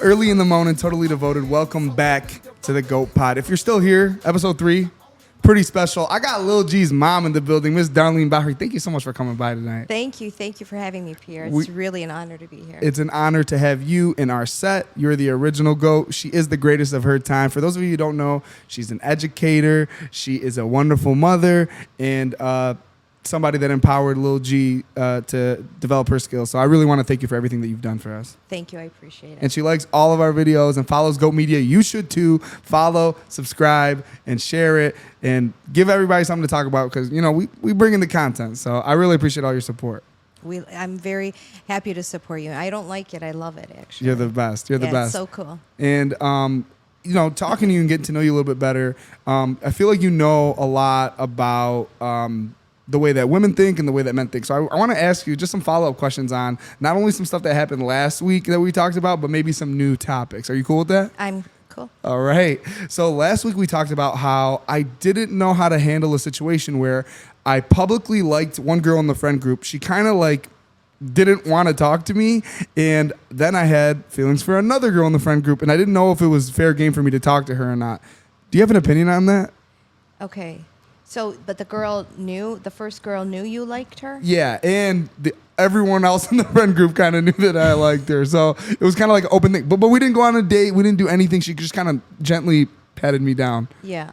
Early in the morning, totally devoted. Welcome back to the GOAT Pod. If you're still here, episode 3, pretty special. I got Lil G's mom in the building, Miss Darlene Bahri. Thank you so much for coming by tonight. Thank you for having me, Pierre. It's really an honor to be here. It's an honor to have you in our set. You're the original GOAT. She is the greatest of her time. For those of you who don't know, she's an educator. She is a wonderful mother and somebody that empowered Lil G to develop her skills. So I really want to thank you for everything that you've done for us. Thank you. I appreciate it. And she likes all of our videos and follows GOAT Media. You should too. Follow, subscribe, and share it. And give everybody something to talk about because, you know, we bring in the content. So I really appreciate all your support. I'm very happy to support you. I don't like it. I love it, actually. You're the best. You're the best. It's so cool. And, you know, talking to you and getting to know you a little bit better, I feel like you know a lot about the way that women think and the way that men think. So I want to ask you just some follow-up questions on not only some stuff that happened last week that we talked about, but maybe some new topics. Are you cool with that? I'm cool. All right. So last week we talked about how I didn't know how to handle a situation where I publicly liked one girl in the friend group. She kind of like didn't want to talk to me. And then I had feelings for another girl in the friend group. And I didn't know if it was fair game for me to talk to her or not. Do you have an opinion on that? Okay. So, but the first girl knew you liked her? Yeah, and everyone else in the friend group kind of knew that I liked her. So it was kind of like an open thing. But we didn't go on a date. We didn't do anything. She just kind of gently patted me down. Yeah,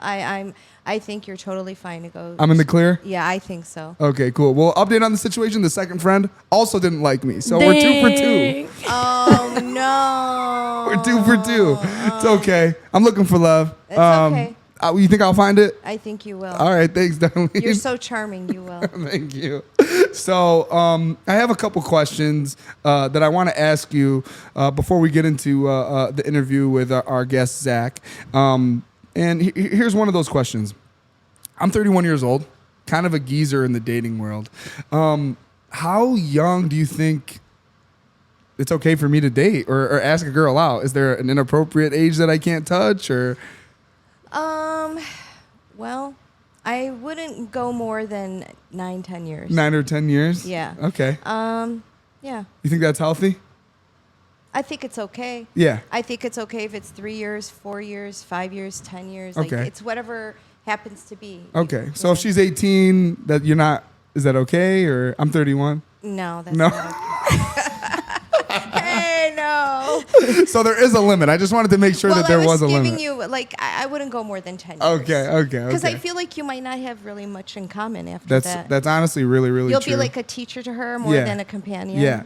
I think you're totally fine to go. I'm in the clear? Yeah, I think so. Okay, cool. Well, update on the situation. The second friend also didn't like me. So we're 2 for 2. Oh, no. We're 2 for 2. It's okay. I'm looking for love. It's okay. You think I'll find it? I think you will. All right, thanks, Darlene. You're so charming, you will. Thank you. So I have a couple questions that I want to ask you before we get into the interview with our guest, Zach. And here's one of those questions. I'm 31 years old, kind of a geezer in the dating world. How young do you think it's okay for me to date or ask a girl out? Is there an inappropriate age that I can't touch or... Well, I wouldn't go more than 9-10 years. 9 or 10 years? Yeah. Okay. Yeah. You think that's healthy? I think it's okay. Yeah. I think it's okay if it's 3 years, 4 years, 5 years, 10 years. Okay. Like, it's whatever happens to be. Okay. So if she's 18, that you're not, is that okay? Or I'm 31? No, that's No. not okay. Hey, no. So there is a limit. I just wanted to make sure that there was a limit. I was giving you, like, I wouldn't go more than 10 years. Okay. Because I feel like you might not have really much in common after that. That's honestly really, really You'll true. be like a teacher to her more than a companion. Yeah.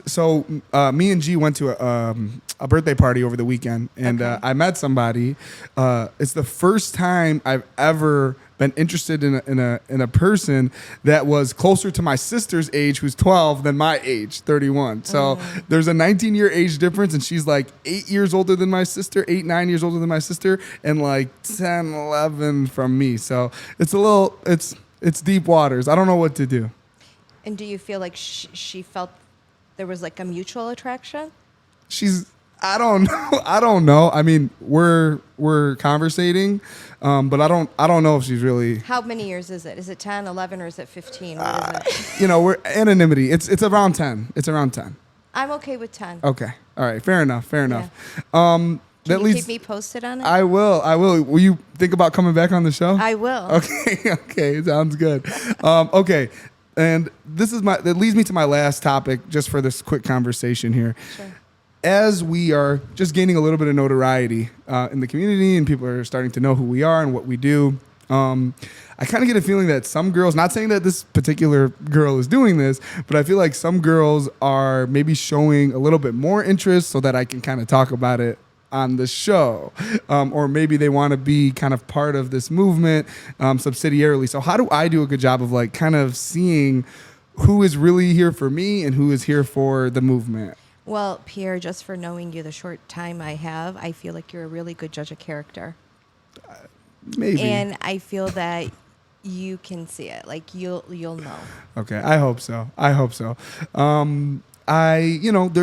So me and G went to a birthday party over the weekend, and I met somebody. It's the first time I've ever been interested in a person that was closer to my sister's age, who's 12, than my age, 31. So there's a 19-year age difference, and she's like 8 years older than my sister, 8, 9 years older than my sister, and like 10, 11 from me. So it's deep waters. I don't know what to do. And do you feel like she felt there was like a mutual attraction? I don't know. I mean, we're conversating, but I don't know if she's really. How many years is it? Is it 10, 11, or is it 15? What is it? You know, we're anonymity. It's around 10. It's around 10. I'm okay with 10. Okay. All right. Fair enough. Can you keep me posted on it? I will. Will you think about coming back on the show? I will. Okay. Sounds good. Okay. And that leads me to my last topic, just for this quick conversation here. Sure. As we are just gaining a little bit of notoriety in the community and people are starting to know who we are and what we do, I kind of get a feeling that some girls, not saying that this particular girl is doing this, but I feel like some girls are maybe showing a little bit more interest so that I can kind of talk about it on the show. Or maybe they want to be kind of part of this movement subsidiarily. So how do I do a good job of like kind of seeing who is really here for me and who is here for the movement? Well, Pierre, just for knowing you the short time I have, I feel like you're a really good judge of character. Maybe. And I feel that you can see it. Like you'll know. Okay, I hope so.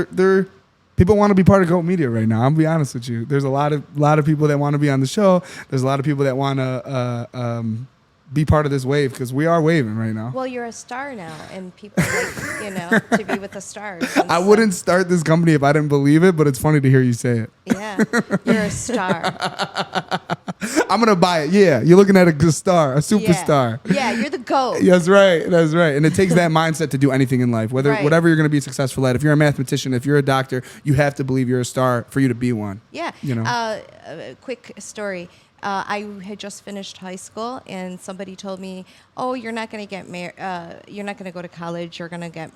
There people want to be part of GOAT Media right now. I'm gonna be honest with you. There's a lot of people that want to be on the show. There's a lot of people that want to be part of this wave because we are waving right now. Well, you're a star now, and people like, to be with the stars. I wouldn't start this company if I didn't believe it, but it's funny to hear you say it. Yeah, you're a star. I'm gonna buy it. Yeah, you're looking at a star, a superstar. Yeah, you're the GOAT. That's right. That's right. And it takes that mindset to do anything in life, whatever you're gonna be successful at. If you're a mathematician, if you're a doctor, you have to believe you're a star for you to be one. Yeah. A quick story. I had just finished high school, and somebody told me, "Oh, you're not going to get married. You're not going to go to college. You're going to get,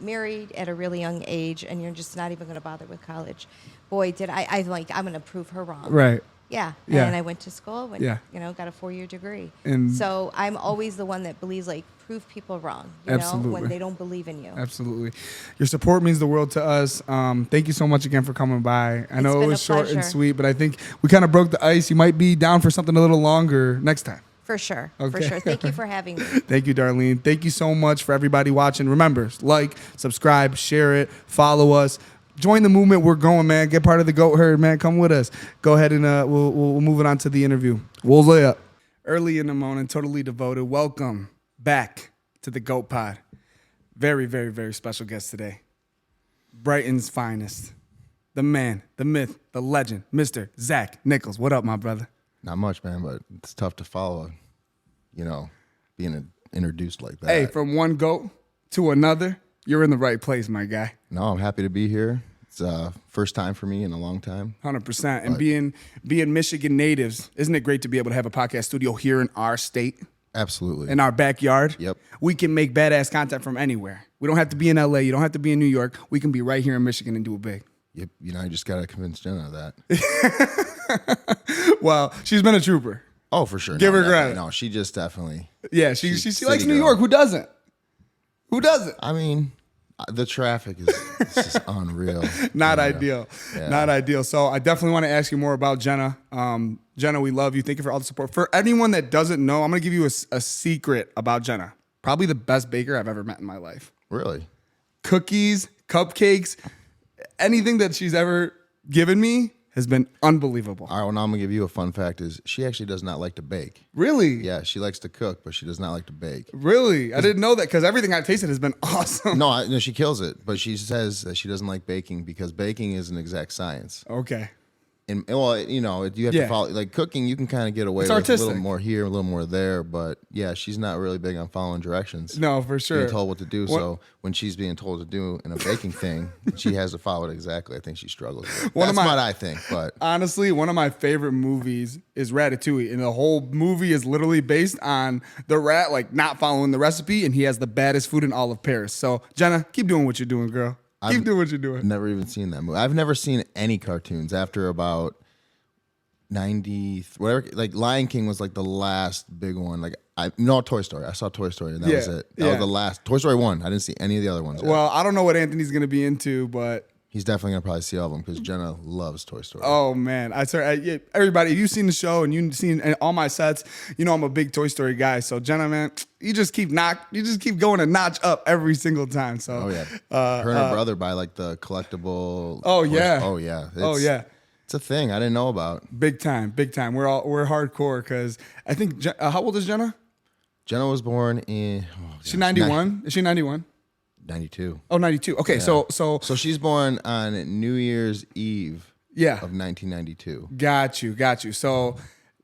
married at a really young age, and you're just not even going to bother with college." Boy, did I'm going to prove her wrong. Right. Yeah. Yeah. And I went to school. Got a 4-year degree. And so I'm always the one that believes, prove people wrong. Absolutely. When they don't believe in you. Absolutely. Your support means the world to us. Thank you so much again for coming by. I know it was short and sweet, but I think we kind of broke the ice. You might be down for something a little longer next time. For sure. Okay. For sure. Thank you for having me. Thank you, Darlene. Thank you so much for everybody watching. Remember, like, subscribe, share it, follow us. Join the movement. We're going, man. Get part of the goat herd, man. Come with us. Go ahead and we'll move it on to the interview. We'll lay up. Early in the morning, totally devoted. Welcome back to the Goat Pod. Very, very, very special guest today. Brighton's finest. The man, the myth, the legend, Mr. Zach Nichols. What up, my brother? Not much, man, but it's tough to follow, being introduced like that. Hey, from one goat to another, you're in the right place, my guy. No, I'm happy to be here. It's first time for me in a long time. 100%. And being Michigan natives, isn't it great to be able to have a podcast studio here in our state? Absolutely. In our backyard? Yep. We can make badass content from anywhere. We don't have to be in LA. You don't have to be in New York. We can be right here in Michigan and do it big. Yep. I just got to convince Jenna of that. Well, she's been a trooper. Oh, for sure. Give her credit. No, she just definitely. Yeah, she likes New York. Who doesn't? Who doesn't? I mean, the traffic is just unreal. Not ideal. Yeah. Not ideal. So I definitely want to ask you more about Jenna. Jenna, we love you. Thank you for all the support. For anyone that doesn't know, I'm going to give you a secret about Jenna. Probably the best baker I've ever met in my life. Really? Cookies, cupcakes, anything that she's ever given me has been unbelievable. All right, well, now I'm going to give you a fun fact is she actually does not like to bake. Really? Yeah, she likes to cook, but she does not like to bake. Really? I didn't know that because everything I've tasted has been awesome. No, she kills it, but she says that she doesn't like baking because baking is an exact science. Okay. And well, you have to follow, like cooking, you can kind of get away with artistic. a little more here, a little more there, but yeah, she's not really big on following directions. No, for sure. Being told what to do. So when she's being told to do in a baking thing, she has to follow it exactly. I think she struggles with it. That's what I think. But honestly, one of my favorite movies is Ratatouille, and the whole movie is literally based on the rat not following the recipe, and he has the baddest food in all of Paris. So Jenna, keep doing what you're doing, girl. Keep doing what you're doing. Never even seen that movie. I've never seen any cartoons after about 90, whatever. Like Lion King was like the last big one. Toy Story. I saw Toy Story, and that was it. That was the last. Toy Story 1. I didn't see any of the other ones yet. Well, I don't know what Anthony's going to be into, but he's definitely going to probably see all of them because Jenna loves Toy Story. Oh, man. Everybody, if you've seen the show and you've seen all my sets, I'm a big Toy Story guy. So, Jenna, man, you just keep going a notch up every single time. So, her and her brother buy the collectible. Oh, yeah. Oh, yeah. It's a thing I didn't know about. Big time. We're hardcore because I think, how old is Jenna? Jenna was born in... She's 91? Is she 91? 92. Oh, 92. Okay, yeah. So she's born on New Year's Eve of 1992. Got you. So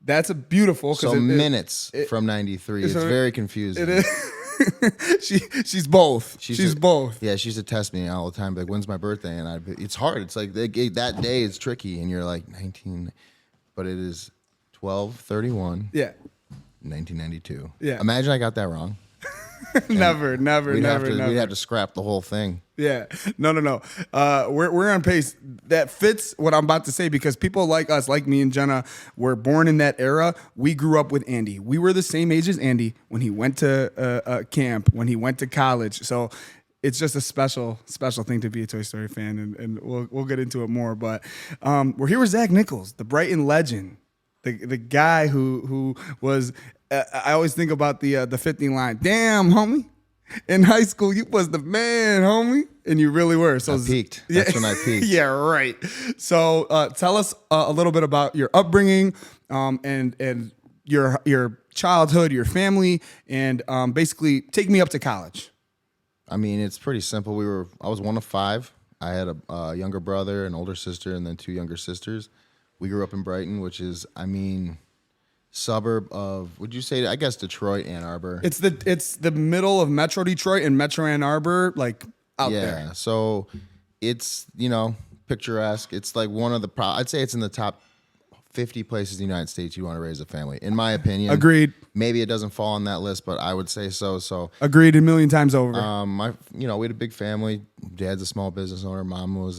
that's a beautiful... minutes from 93. It's very confusing. It is. She's both. She's both. Yeah, she used to test me all the time. Like, when's my birthday? And it's hard. It's like that day is tricky, and you're like 19, but it is 12/31. Yeah. 1992. Yeah. Imagine I got that wrong. Never. We'd have to scrap the whole thing. Yeah. No. We're on pace. That fits what I'm about to say because people like us, like me and Jenna, were born in that era. We grew up with Andy. We were the same age as Andy when he went to camp, when he went to college. So it's just a special thing to be a Toy Story fan, and we'll get into it more. But we're here with Zach Nichols, the Brighton legend, the guy who was. I always think about the 50 line. Damn, homie. In high school, you was the man, homie, and you really were. So I peaked. That's when I peaked. Yeah, right. So tell us a little bit about your upbringing and your childhood, your family, and basically take me up to college. I mean, it's pretty simple. I was one of five. I had a younger brother, an older sister, and then two younger sisters. We grew up in Brighton, which is, I mean, suburb of, would you say, I guess Detroit, Ann Arbor. It's the middle of Metro Detroit and Metro Ann Arbor, like out there. Yeah, so it's, picturesque. It's like one of the, I'd say it's in the top 50 places in the United States you want to raise a family, in my opinion. Agreed. Maybe it doesn't fall on that list, but I would say so. So agreed a million times over. we had a big family. Dad's a small business owner. Mom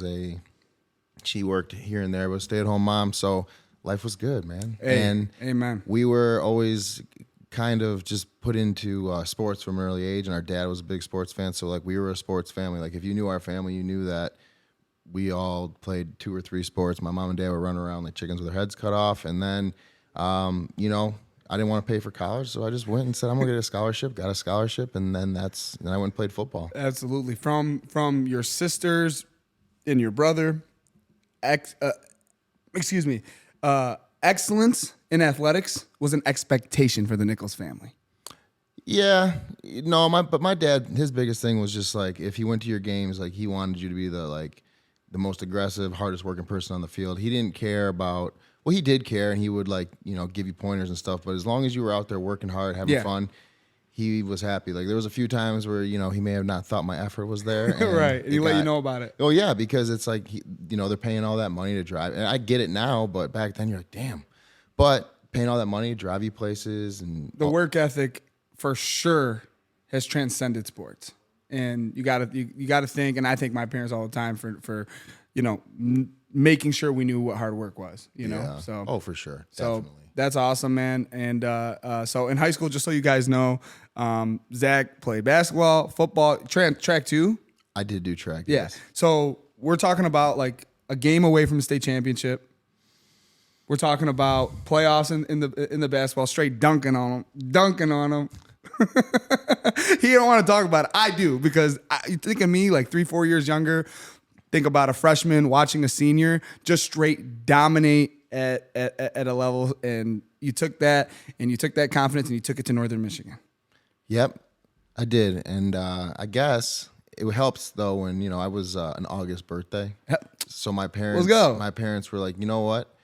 she worked here and there, but stay-at-home mom. So life was good, man. And amen. We were always kind of just put into sports from an early age, and our dad was a big sports fan. So like we were a sports family. Like if you knew our family, you knew that we all played 2 or 3 sports. My mom and dad would run around like chickens with their heads cut off. And then, I didn't want to pay for college, so I just went and said, I'm going to get a scholarship, got a scholarship, and then I went and played football. Absolutely. From your sisters and your brother, excellence in athletics was an expectation for the Nichols family. Yeah, no, but my dad, his biggest thing was just like, if he went to your games, like he wanted you to be the most aggressive, hardest working person on the field. He didn't care about, well, he did care, and he would give you pointers and stuff. But as long as you were out there working hard, having fun, he was happy. Like there was a few times where he may have not thought my effort was there, right? And he let you know about it. Oh yeah, because it's like they're paying all that money to drive, and I get it now, but back then you're like, damn. But paying all that money to drive you places, and the work ethic for sure has transcended sports. And you gotta think, and I thank my parents all the time for making sure we knew what hard work was. Yeah. So for sure, so definitely. That's awesome, man. And so in high school, just so you guys know, Zach played basketball, football, track too. I did do track. Yeah. Yes. So we're talking about like a game away from the state championship. We're talking about playoffs in the basketball, straight dunking on them. He don't want to talk about it. I do, because you think of me like 3-4 years younger. Think about a freshman watching a senior just straight dominate at a level, and you took that confidence and you took it to Northern Michigan. Yep, I did, and I guess it helps though when I was an August birthday. So my parents were like, you know what?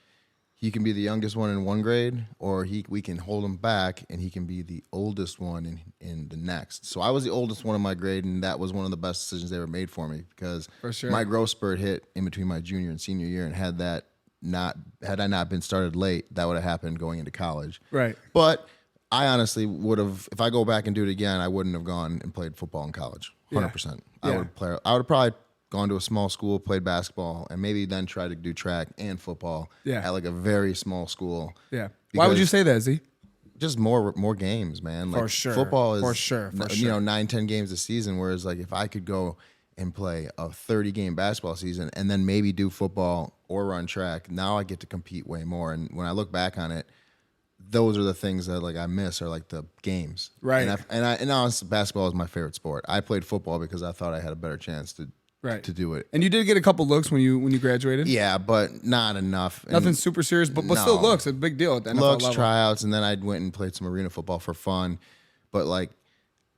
He can be the youngest one in one grade, or we can hold him back, and he can be the oldest one in the next. So I was the oldest one in my grade, and that was one of the best decisions they ever made for me, because for sure, my growth spurt hit in between my junior and senior year, and had I not been started late, that would have happened going into college. Right. But I honestly would have, if I go back and do it again, I wouldn't have gone and played football in college. 100%. Yeah. I would have probably gone to a small school, played basketball, and maybe then try to do track and football at like a very small school. Yeah. Why would you say that, Z? Just more games, man. Like for sure. Football is for sure. 9-10 games a season, whereas like if I could go and play a 30-game basketball season and then maybe do football or run track, now I get to compete way more. And when I look back on it, those are the things that like I miss, are like the games. Right. And honestly, basketball is my favorite sport. I played football because I thought I had a better chance to do it. And you did get a couple looks when you graduated? Yeah, but not enough. Nothing super serious, but still looks. A big deal at the NFL looks, level. tryouts, and then I went and played some arena football for fun. But like,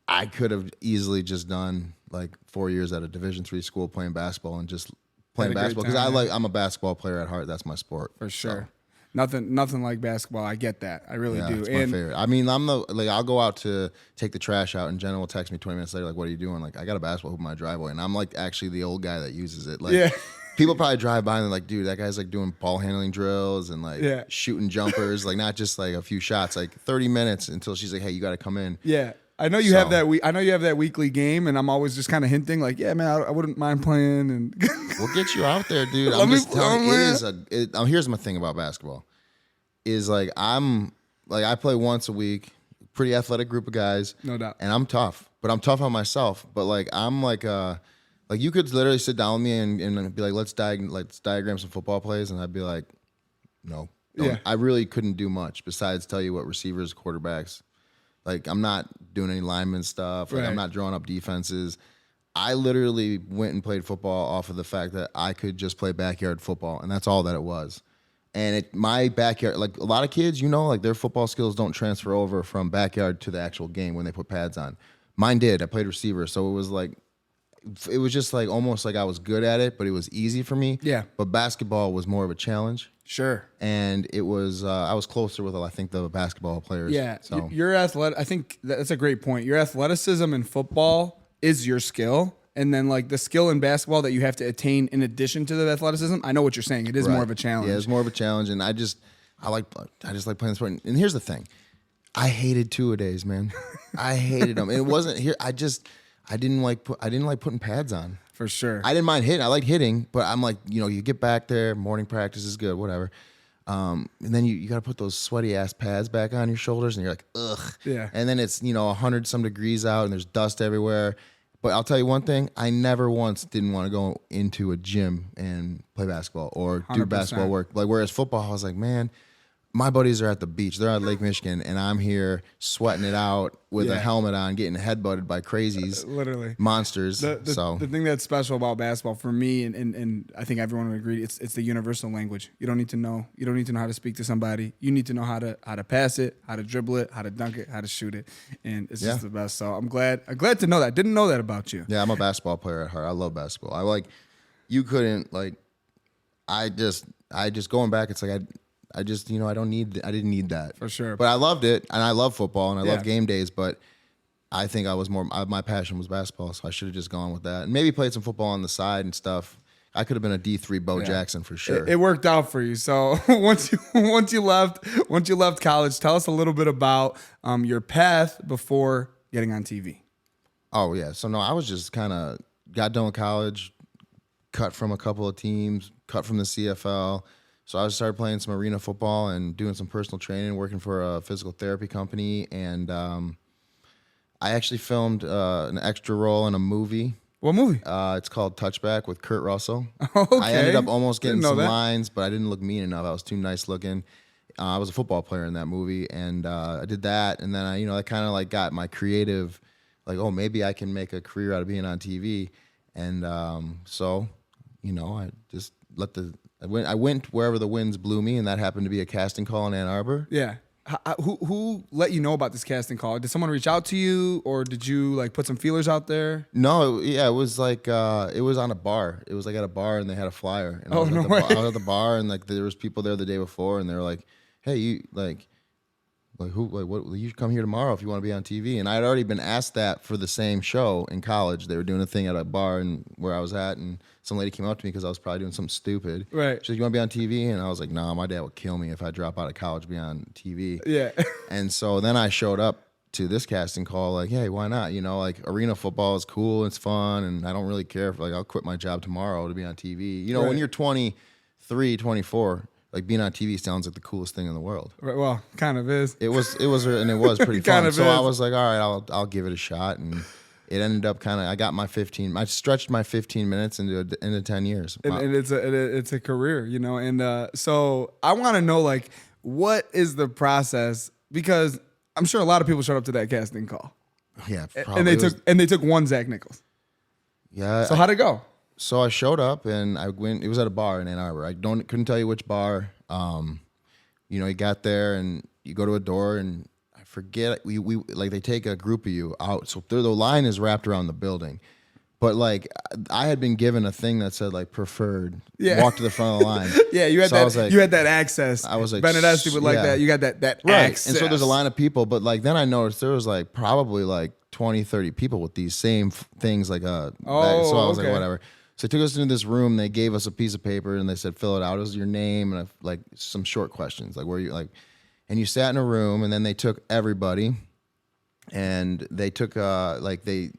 I could have easily just done like 4 years at a Division III school playing basketball and just playing basketball, because I'm a basketball player at heart. That's my sport. For sure. So. Nothing like basketball. I get that. I really do. It's my favorite. I mean, I'll go out to take the trash out, and Jenna will text me 20 minutes later, like, what are you doing? Like, I got a basketball hoop in my driveway, and I'm like actually the old guy that uses it. Like, people probably drive by and they're like, dude, that guy's like doing ball handling drills and like shooting jumpers, like not just like a few shots, like 30 minutes until she's like, hey, you got to come in. Yeah. I know you have that. I know you have that weekly game, and I'm always just kind of hinting, like, yeah, man, I wouldn't mind playing. And we'll get you out there, dude. I'm just telling you, here's my thing about basketball. Is like I play once a week, pretty athletic group of guys, no doubt, and I'm tough, but I'm tough on myself. But like I'm like you could literally sit down with me and be like, let's diagram some football plays, and I'd be like, no, I really couldn't do much besides tell you what receivers, quarterbacks. Like I'm not doing any lineman stuff. Like I'm not drawing up defenses. I literally went and played football off of the fact that I could just play backyard football, and that's all that it was. And my backyard, like a lot of kids, like their football skills don't transfer over from backyard to the actual game when they put pads on. Mine did. I played receiver, so it was just like almost like I was good at it, but it was easy for me. Yeah. But basketball was more of a challenge. Sure. And it was I was closer with I think the basketball players. Yeah. So Your athletic. I think that's a great point. Your athleticism in football is your skill, and then like the skill in basketball that you have to attain in addition to the athleticism. I know what you're saying. It is more of a challenge. Yeah, it's more of a challenge, and I just like playing the sport. And here's the thing, I hated two-a-days, man. I hated them. And it wasn't here. I didn't like putting pads on. For sure. I didn't mind hitting. I liked hitting, but I'm like, you get back there, morning practice is good, whatever. And then you got to put those sweaty ass pads back on your shoulders, and you're like, ugh. Yeah. And then it's 100 some degrees out, and there's dust everywhere. But I'll tell you one thing: I never once didn't want to go into a gym and play basketball or do 100%. basketball work. Like whereas football, I was like, man, my buddies are at the beach. They're at Lake Michigan, and I'm here sweating it out with a helmet on, getting headbutted by crazies, Literally monsters. The thing that's special about basketball for me, and I think everyone would agree, it's the universal language. You don't need to know how to speak to somebody. You need to know how to pass it, how to dribble it, how to dunk it, how to shoot it, and it's just the best. So I'm glad to know that. Didn't know that about you. Yeah, I'm a basketball player at heart. I love basketball. You couldn't I just going back. It's like I didn't need that. For sure. But I loved it, and I love football, and I love game days, but I think I was my passion was basketball, so I should have just gone with that. And maybe played some football on the side and stuff. I could have been a D3 Bo Jackson for sure. It worked out for you. So once you left college, tell us a little bit about your path before getting on TV. Oh, yeah. So, no, I was just kind of got done with college, cut from a couple of teams, cut from the CFL. So I started playing some arena football and doing some personal training, working for a physical therapy company. And I actually filmed an extra role in a movie. What movie? It's called Touchback with Kurt Russell. Okay. I ended up almost getting some that. lines, but I didn't look mean enough. I was too nice looking. I was a football player in that movie, and I did that. And then I kind of got my creative, maybe I can make a career out of being on TV. And so, I just I went wherever the winds blew me, and that happened to be a casting call in Ann Arbor. Yeah. Who let you know about this casting call? Did someone reach out to you, or did you put some feelers out there? No, it was it was on a bar. It was at a bar, and they had a flyer. And I was at the bar, and there was people there the day before, and they were like, "Hey, you what? You come here tomorrow if you want to be on TV." And I had already been asked that for the same show in college. They were doing a thing at a bar and where I was at, and some lady came up to me because I was probably doing something stupid. Right. She said, "You want to be on TV?" And I was like, "No, my dad would kill me if I drop out of college to be on TV." Yeah. And so then I showed up to this casting call hey, why not? Arena football is cool, it's fun, and I don't really care if I'll quit my job tomorrow to be on TV. Right. When you're 23, 24, being on TV sounds like the coolest thing in the world. Right, well, kind of is. It was pretty fun. Kind of so is. I was like, all right, I'll give it a shot, and it ended up I got my 15. I stretched my 15 minutes into 10 years. And it's a career, And so I want to know what is the process, because I'm sure a lot of people showed up to that casting call. Yeah, probably. And they took one Zach Nichols. Yeah. So how'd it go? So I showed up, and I went. It was at a bar in Ann Arbor. I couldn't tell you which bar. You got there, and you go to a door, and I forget. We they take a group of you out. So the line is wrapped around the building, but I had been given a thing that said preferred. Yeah. Walk to the front of the line. Yeah, you had you had that access. I was like, Benedesti would like that. You got that right. access. And so there's a line of people, but then I noticed there was probably 20, 30 people with these same things. So I was like, whatever. So they took us into this room. They gave us a piece of paper, and they said, fill it out. It was your name and some short questions, where you and you sat in a room, and then they took everybody, and they took they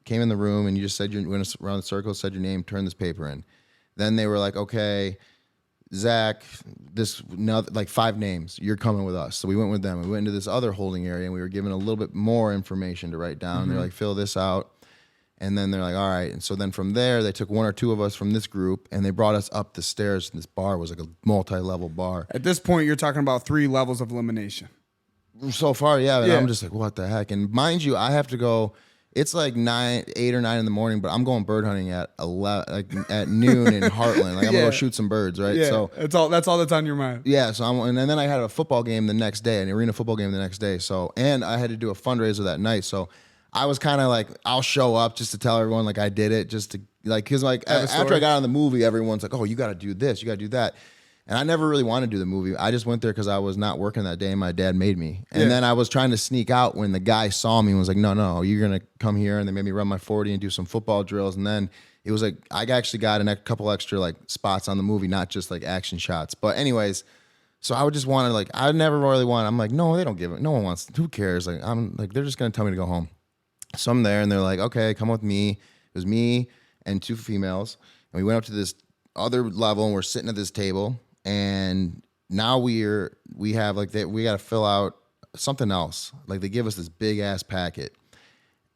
came in the room, and you just said went around the circle, said your name, turned this paper in. Then they were like, okay, Zach, now 5 names, you're coming with us. So we went with them. We went into this other holding area, and we were given a little bit more information to write down. Mm-hmm. They're like, fill this out. And then they're like, all right. And so then from there, they took 1 or 2 of us from this group, and they brought us up the stairs. And this bar was a multi-level bar. At this point, you're talking about 3 levels of elimination. So far, yeah. And I'm just like, what the heck? And mind you, I have to go. It's like 8 or 9 in the morning, but I'm going bird hunting at 11, like at noon in Heartland. Like I'm gonna go shoot some birds, right? Yeah, so that's all that's on your mind. yeah, so and then I had a football game the next day, an arena football game the next day. So and I had to do a fundraiser that night. So I was kind of like, I'll show up just to tell everyone like I did it, just to like, cause like after I got on the movie, everyone's like, oh, you got to do this, you got to do that. And I never really wanted to do the movie. I just went there because I was not working that day and my dad made me. And then I was trying to sneak out when the guy saw me and was like, no, you're going to come here. And they made me run my 40 and do some football drills. And then it was like, I actually got a couple extra like spots on the movie, not just like action shots. But anyways, so I would just want to like, I never really want, I'm like, no, they don't give it. No one wants, who cares? Like, I'm like, they're just going to tell me to go home. So I'm there and they're like, okay, come with me. It was me and 2 females. And we went up to this other level and we're sitting at this table. And now we have like we got to fill out something else. Like they give us this big ass packet,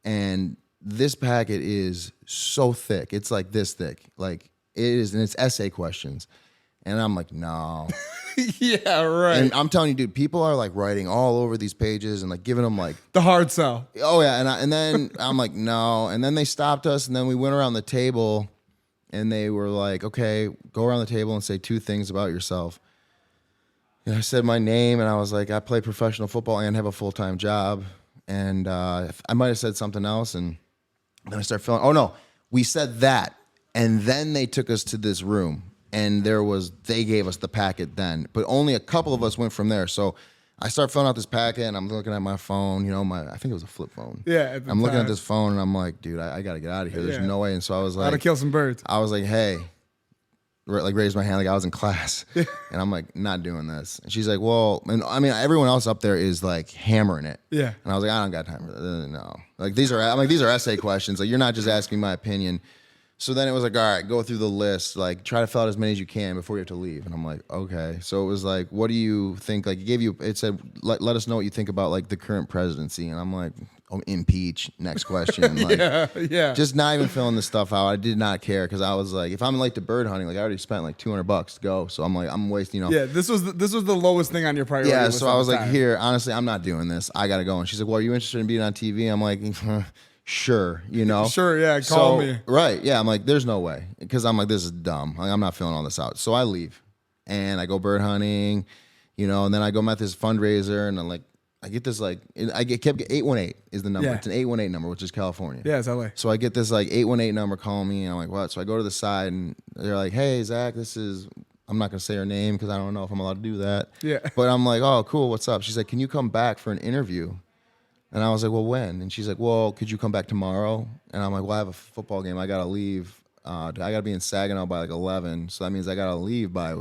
and this packet is so thick. It's like this thick, like it is, and it's essay questions. And I'm like, no. Yeah, right. And I'm telling you, dude, people are like writing all over these pages and like giving them like the hard sell. Oh yeah, and then I'm like, no. And then they stopped us, and then we went around the table. And they were like, okay, go around the table and say 2 things about yourself. And I said my name, and I was like, I play professional football and have a full-time job. And I might have said something else, and then I started feeling, oh no, we said that. And then they took us to this room, and they gave us the packet then. But only a couple of us went from there. So I start filling out this packet, and I'm looking at my phone, I think it was a flip phone. Yeah. I'm looking at this phone, and I'm like, dude, I got to get out of here. There's no way. And so I was like, gotta kill some birds. I was like, hey, like raised my hand like I was in class. And I'm like, not doing this. And she's like, well, and I mean, everyone else up there is like hammering it. Yeah. And I was like, I don't got time for that. No. Like these are essay questions. Like you're not just asking my opinion. So then it was like, all right, go through the list, like try to fill out as many as you can before you have to leave. And I'm like, okay. So it was like, what do you think? Like it said, let us know what you think about like the current presidency. And I'm like, oh, impeach, next question. Like, yeah. Just not even filling this stuff out. I did not care because I was like, if I'm late to bird hunting, like I already spent like $200 to go. So I'm like, I'm wasting, Yeah, this was the lowest thing on your priority Yeah, list so I was like, time. here, honestly, I'm not doing this. I got to go. And she's like, well, are you interested in being on TV? I'm like, sure, Sure, yeah, call me. Right, yeah, I'm like, there's no way. Because I'm like, this is dumb. Like, I'm not filling all this out. So I leave. And I go bird hunting, and then I go at this fundraiser, and I'm like, I get this like, kept 818 is the number. Yeah. It's an 818 number, which is California. Yeah, it's LA. So I get this like 818 number calling me, and I'm like, what? So I go to the side, and they're like, hey, Zach, I'm not going to say her name because I don't know if I'm allowed to do that. Yeah. But I'm like, oh, cool, what's up? She's like, can you come back for an interview? And I was like, well, when? And she's like, well, could you come back tomorrow? And I'm like, well, I have a football game. I got to leave. I got to be in Saginaw by like 11. So that means I got to leave by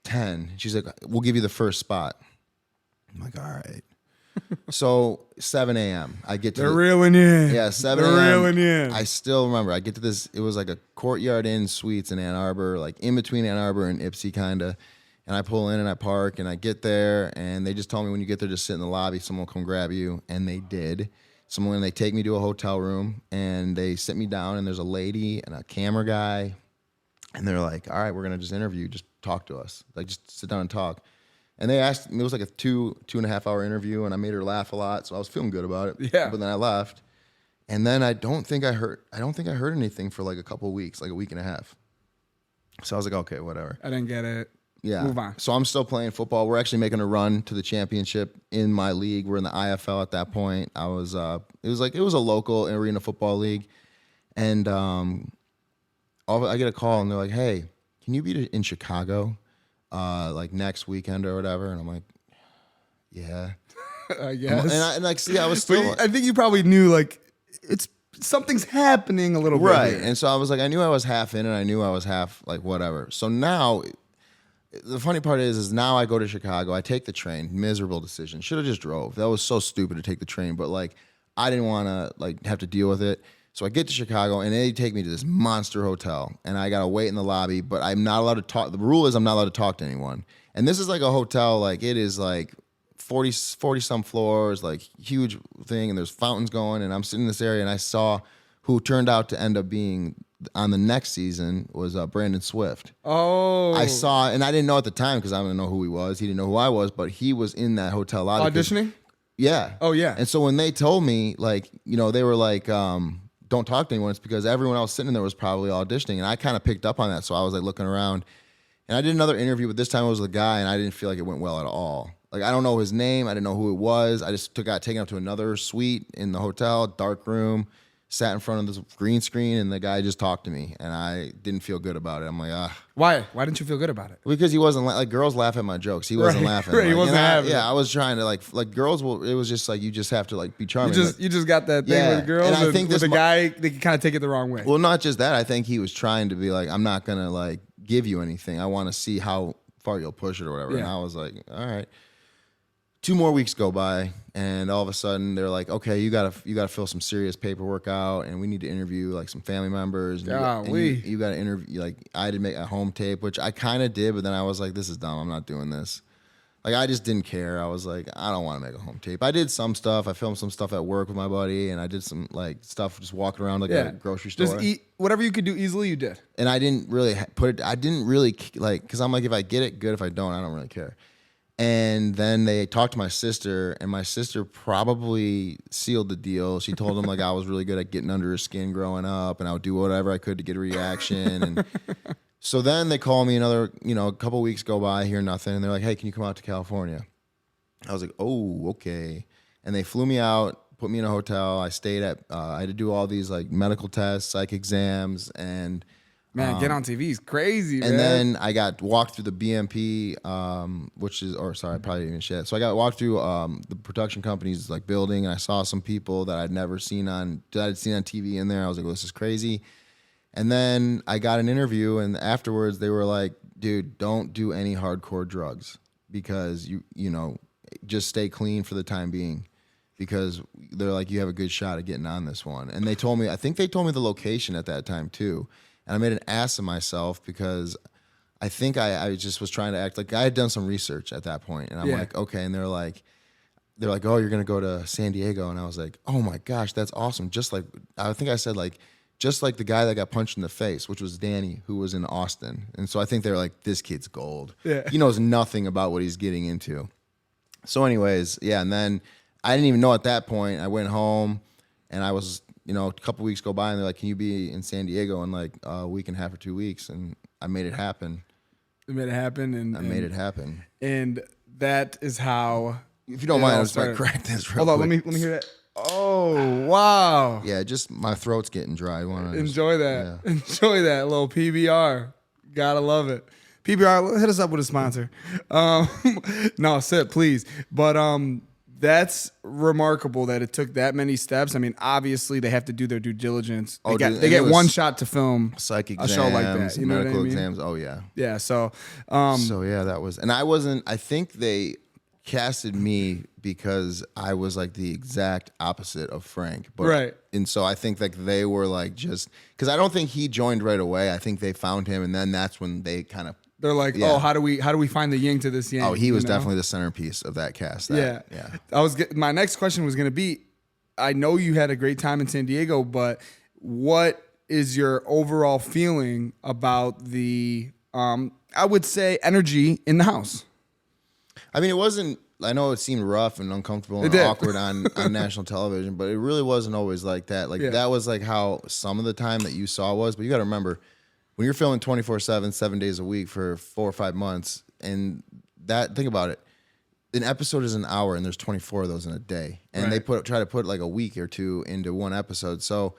10. She's like, we'll give you the first spot. I'm like, all right. So 7 a.m. I get to They're reeling in. Yeah, 7 They're a.m. reeling in. I still remember. I get to this. It was like a Courtyard Inn Suites in Ann Arbor, like in between Ann Arbor and Ypsi, kind of. And I pull in and I park and I get there, and they just told me when you get there, just sit in the lobby. Someone will come grab you, and they did. They take me to a hotel room, and they sit me down, and there's a lady and a camera guy, and they're like, "All right, we're gonna just interview you. Just talk to us. Like, just sit down and talk." And they asked me. It was like a 2.5 hour interview, and I made her laugh a lot, so I was feeling good about it. Yeah. But then I left, and then I don't think I heard anything for like a couple of weeks, like a week and a half. So I was like, okay, whatever. I didn't get it. Yeah. Move on. So I'm still playing football. We're actually making a run to the championship in my league. We're in the IFL at that point. It was a local arena football league. And I get a call, and they're like, hey, can you be in Chicago like next weekend or whatever? And I'm like, yeah. I guess. I was still. I think you probably knew like something's happening a little bit. Right. Here. And so I was like, I knew I was half in, and I knew I was half like whatever. So now the funny part is now I go to Chicago. I take the train. Miserable decision. Should have just drove. That was so stupid to take the train. But like, I didn't want to like have to deal with it. So I get to Chicago, and they take me to this monster hotel, and I gotta wait in the lobby. But I'm not allowed to talk. The rule is I'm not allowed to talk to anyone. And this is like a hotel. Like it is like 40 some floors, like huge thing, and there's fountains going. And I'm sitting in this area, and I saw who turned out to end up being on the next season was Brandon Swift. Oh. I saw, and I didn't know at the time because I didn't know who he was. He didn't know who I was, but he was in that hotel lobby. Auditioning? Yeah. Oh, yeah. And so when they told me, like, you know, they were like, don't talk to anyone, it's because everyone else sitting there was probably auditioning. And I kind of picked up on that. So I was like looking around. And I did another interview, but this time it was the guy, and I didn't feel like it went well at all. Like, I don't know his name. I didn't know who it was. I just got taken up to another suite in the hotel, dark room, sat in front of this green screen, and the guy just talked to me. And I didn't feel good about it. I'm like, ah. Why? Why didn't you feel good about it? Because he wasn't like girls laugh at my jokes. He wasn't laughing. Right, he like, wasn't having it. Yeah, I was trying to like girls will. It was just like you just have to like be charming. You just got that thing Yeah, with girls, and I and think with this a guy, they can kind of take it the wrong way. Well, not just that. I think he was trying to be like, I'm not gonna like give you anything. I want to see how far you'll push it or whatever. Yeah. And I was like, all right. 2 more weeks go by, and all of a sudden they're like, okay, you gotta fill some serious paperwork out, and we need to interview like some family members. And you got to interview. Like, I had to make a home tape, which I kind of did, but then I was like, this is dumb. I'm not doing this. Like, I just didn't care. I was like, I don't want to make a home tape. I did some stuff. I filmed some stuff at work with my buddy, and I did some like stuff just walking around like a grocery store. Just eat whatever you could do easily. You did. And I didn't really put it. I didn't really like, because I'm like, if I get it, good. If I don't, I don't really care. And then they talked to my sister, and my sister probably sealed the deal. She told them like I was really good at getting under her skin growing up, and I would do whatever I could to get a reaction. And so then they call me another, a couple weeks go by, I hear nothing, and they're like, hey, can you come out to California? I was like, oh, okay. And they flew me out, put me in a hotel. I stayed at, I had to do all these like medical tests, psych exams, and man, get on TV is crazy, man. And then I got walked through the BMP, I probably didn't even shit. So I got walked through the production company's like building, and I saw some people that I'd seen on TV in there. I was like, well, this is crazy. And then I got an interview, and afterwards they were like, dude, don't do any hardcore drugs because you just stay clean for the time being, because they're like, you have a good shot at getting on this one. And I think they told me the location at that time too. And I made an ass of myself because I think I just was trying to act like I had done some research at that point. And I'm like, okay. And they're like, oh, you're going to go to San Diego. And I was like, oh my gosh, that's awesome. Just like, I think I said like, just like the guy that got punched in the face, which was Danny, who was in Austin. And so I think they were like, this kid's gold. Yeah. He knows nothing about what he's getting into. So anyways, yeah. And then I didn't even know at that point. I went home, and I was, a couple weeks go by, and they're like, can you be in San Diego in like a week and a half or 2 weeks? And I made it happen. You made it happen. And I made it happen. And that is how. If you don't mind, I'll just crack this real quick. Hold on, let me hear that. Oh, wow. Yeah, just my throat's getting dry. Enjoy that. Yeah. Enjoy that little PBR. Gotta love it. PBR, hit us up with a sponsor. No, sip, please. But that's remarkable that it took that many steps. I mean, obviously they have to do their due diligence. They get one shot to film psych exams, a show like that. You know medical what I mean? exams. Oh yeah. Yeah. So yeah, that was, and I wasn't. I think they casted me because I was like the exact opposite of Frank. But, right. And so I think like they were like just because I don't think he joined right away. I think they found him, and then that's when they kind of. They're like, oh, how do we find the yin to this yang? Oh, he was definitely the centerpiece of that cast. Yeah. My next question was going to be, I know you had a great time in San Diego, but what is your overall feeling about the, I would say, energy in the house? I mean, it wasn't. I know it seemed rough and uncomfortable and awkward on national television, but it really wasn't always like that. Like that was like how some of the time that you saw was. But you got to remember, when you're filming 24/7, 7 days a week for 4 or 5 months, and think about it, an episode is an hour, and there's 24 of those in a day, and they try to put like a week or two into one episode. So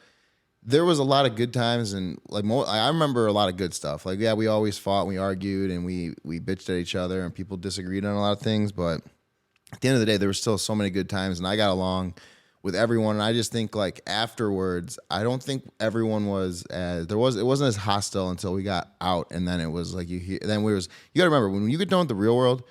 there was a lot of good times, and like I remember a lot of good stuff. Like we always fought, and we argued, and we bitched at each other, and people disagreed on a lot of things, but at the end of the day, there were still so many good times, and I got along with everyone. And I just think like afterwards, I don't think everyone was it wasn't as hostile until we got out, and then it was like you gotta remember, when you get done with the real world,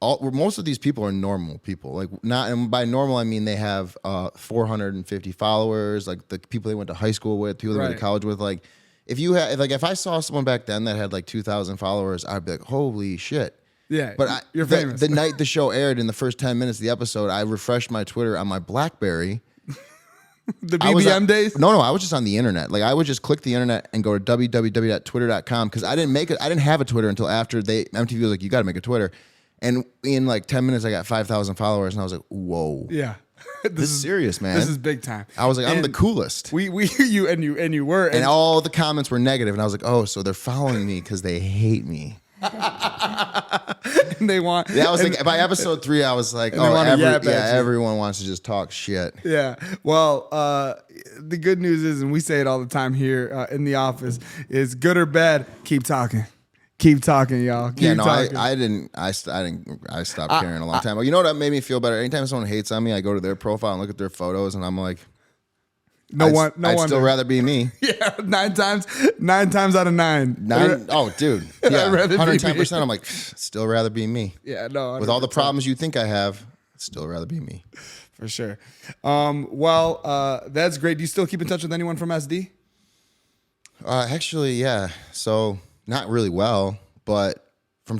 most of these people are normal people. Like and by normal I mean they have 450 followers, like the people they went to high school with, people they went to college with. Like if I saw someone back then that had like 2,000 followers, I'd be like, holy shit. Yeah, but you're famous. The night the show aired, in the first 10 minutes of the episode, I refreshed my Twitter on my BlackBerry. The BBM days? No, I was just on the internet. Like I would just click the internet and go to www.twitter.com because I didn't have a Twitter until after MTV was like, you got to make a Twitter. And in like 10 minutes, I got 5,000 followers, and I was like, whoa. Yeah. This is serious, man. This is big time. I was like, I'm And the coolest. you were. And all the comments were negative, and I was like, oh, so they're following me because they hate me. And they want. Yeah, I was like, by episode 3, I was like, oh, everyone wants to just talk shit. Yeah. Well, the good news is, and we say it all the time here in the office, is good or bad, keep talking. Keep talking, y'all. Keep talking. I stopped caring a long time. But you know what made me feel better? Anytime someone hates on me, I go to their profile and look at their photos, and I'm like, I'd still rather be me. Yeah, 9 times out of 9. Oh, dude. Yeah, 110%. I'm like, still rather be me. Yeah, no. 100%. With all the problems you think I have, still rather be me. For sure. Well, that's great. Do you still keep in touch with anyone from SD? Actually, yeah. So not really well, but on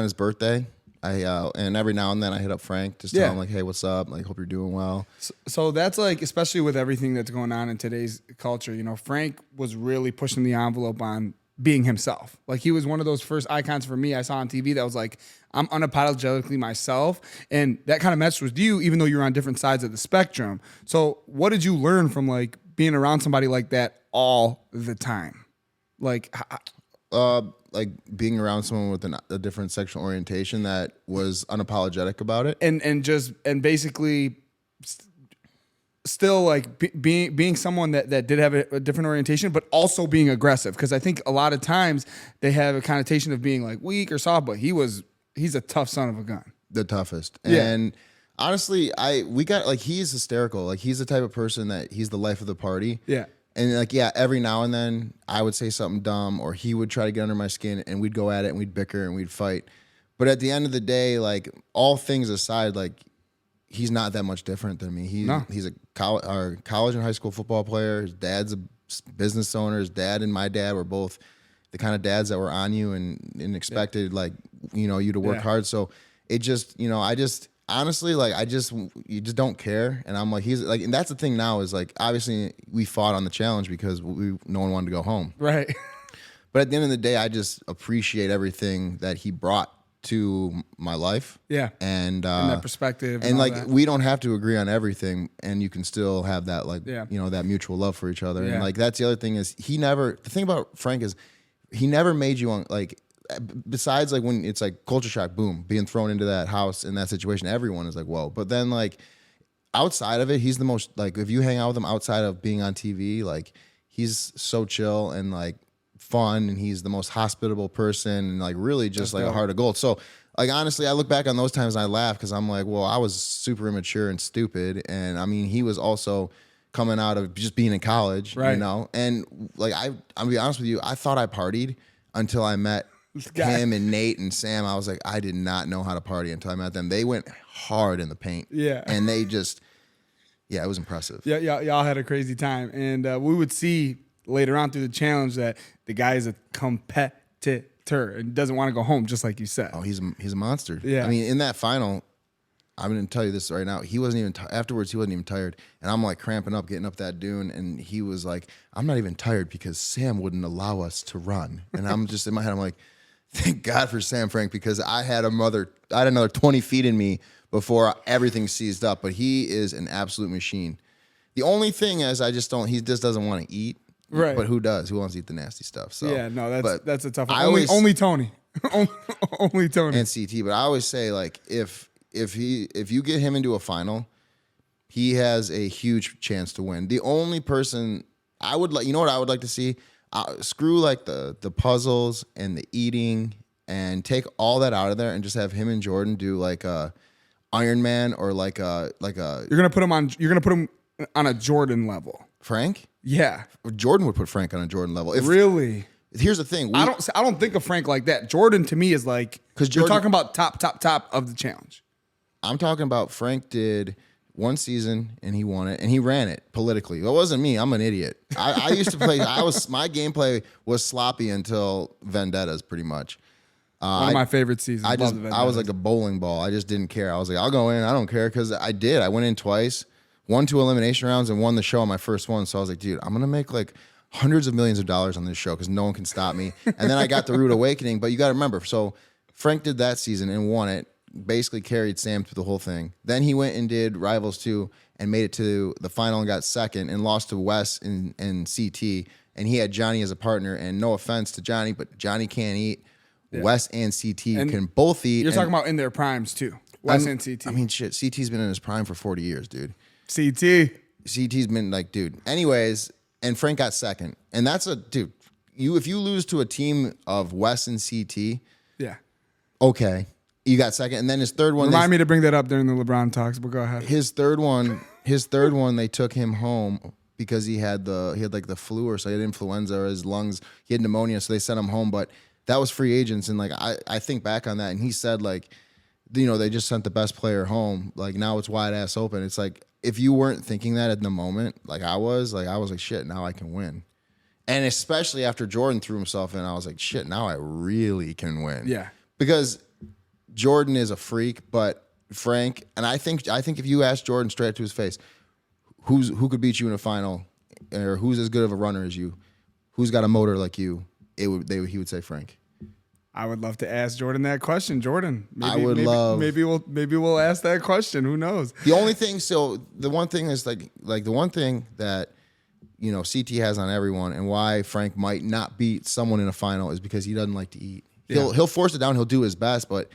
his birthday, and every now and then I hit up Frank, just tell him like, hey, what's up? Like, hope you're doing well. So that's like, especially with everything that's going on in today's culture, Frank was really pushing the envelope on being himself. Like, he was one of those first icons for me I saw on TV that was like, I'm unapologetically myself. And that kind of matched with you, even though you're on different sides of the spectrum. So what did you learn from like being around somebody like that all the time? Like being around someone with a different sexual orientation that was unapologetic about it, and basically still like being someone that did have a different orientation, but also being aggressive. Because I think a lot of times they have a connotation of being like weak or soft, but he's a tough son of a gun, the toughest. Yeah. And honestly, he's hysterical. Like, he's the type of person that he's the life of the party. Yeah. And like, yeah, every now and then I would say something dumb, or he would try to get under my skin, and we'd go at it and we'd bicker and we'd fight. But at the end of the day, like, all things aside, like, he's not that much different than me. He's a college and high school football player. His dad's a business owner. His dad and my dad were both the kind of dads that were on you and expected you to work hard. So it just, honestly, like, you just don't care. And I'm like, he's like, and that's the thing now is like, obviously we fought on the challenge because no one wanted to go home. Right. But at the end of the day, I just appreciate everything that he brought to my life. Yeah. And that perspective. And like, we don't have to agree on everything, and you can still have that, like, that mutual love for each other. Yeah. And like, that's the other thing is the thing about Frank is he never made you like, besides like when it's like culture shock, boom, being thrown into that house in that situation, everyone is like, whoa. But then like outside of it, he's the most, like, if you hang out with him outside of being on TV, like, he's so chill and like fun, and he's the most hospitable person, and like really just like a heart of gold. So like, honestly, I look back on those times and I laugh because I'm like, well, I was super immature and stupid. And I mean, he was also coming out of just being in college, right. And like, I'll be honest with you, I thought I partied until I met him and Nate and Sam. I was like, I did not know how to party until I met them. They went hard in the paint. Yeah. And they just, it was impressive. Yeah, y'all had a crazy time. And we would see later on through the challenge that the guy is a competitor and doesn't want to go home, just like you said. Oh, he's a monster. Yeah. I mean, in that final, I'm going to tell you this right now. He wasn't even, afterwards, he wasn't even tired. And I'm like cramping up, getting up that dune. And he was like, I'm not even tired because Sam wouldn't allow us to run. And I'm just in my head, I'm like, thank God for Sam Frank, because I had another 20 feet in me before everything seized up. But he is an absolute machine. The only thing is, he just doesn't want to eat. Right. But who does? Who wants to eat the nasty stuff? So yeah, no, that's a tough one. Only Tony. only Tony. And CT. But I always say, like, if you get him into a final, he has a huge chance to win. The only person I would like, you know what I would like to see? Screw like the puzzles and the eating, and take all that out of there and just have him and Jordan do like a Iron Man, or like a You're gonna put him on a Jordan level. Frank? Yeah. Jordan would put Frank on a Jordan level. Really? Here's the thing. I don't think of Frank like that. Jordan to me is like, because you're talking about top of the challenge. I'm talking about Frank did one season and he won it and he ran it politically. It wasn't me. I'm an idiot. I used to play. My gameplay was sloppy until Vendettas, pretty much. One of my favorite seasons. I was like a bowling ball. I just didn't care. I was like, I'll go in. I don't care, because I did. I went in twice, won 2 elimination rounds, and won the show on my first one. So I was like, dude, I'm gonna make like hundreds of millions of dollars on this show because no one can stop me. And then I got the Rude Awakening. But you got to remember, so Frank did that season and won it. basically carried Sam through the whole thing. Then he went and did Rivals 2 and made it to the final and got second and lost to Wes and CT. And he had Johnny as a partner. And no offense to Johnny, but Johnny can't eat. Yeah. Wes and CT can both eat. You're talking about in their primes too. Wes and CT. I mean, shit. CT's been in his prime for 40 years, dude. CT's been like, dude. Anyways, and Frank got second. And that's dude. If you lose to a team of Wes and CT, yeah, okay, you got second, and then his third one. Remind me to bring that up during the LeBron talks, but go ahead. His third one, they took him home because he had like the flu or so he had influenza or his lungs, he had pneumonia, so they sent him home. But that was free agents, and like I think back on that, and he said like, they just sent the best player home. Like now it's wide ass open. It's like if you weren't thinking that in the moment, like I was like shit, now I can win. And especially after Jordan threw himself in, I was like, shit, now I really can win. Yeah. Because Jordan is a freak, but Frank, and I think if you ask Jordan straight to his face, who could beat you in a final, or who's as good of a runner as you, who's got a motor like you, he would say Frank. I would love to ask Jordan that question. Jordan, maybe we'll ask that question. Who knows? The only thing, the one thing is like the one thing that CT has on everyone, and why Frank might not beat someone in a final is because he doesn't like to eat. He'll force it down. He'll do his best, but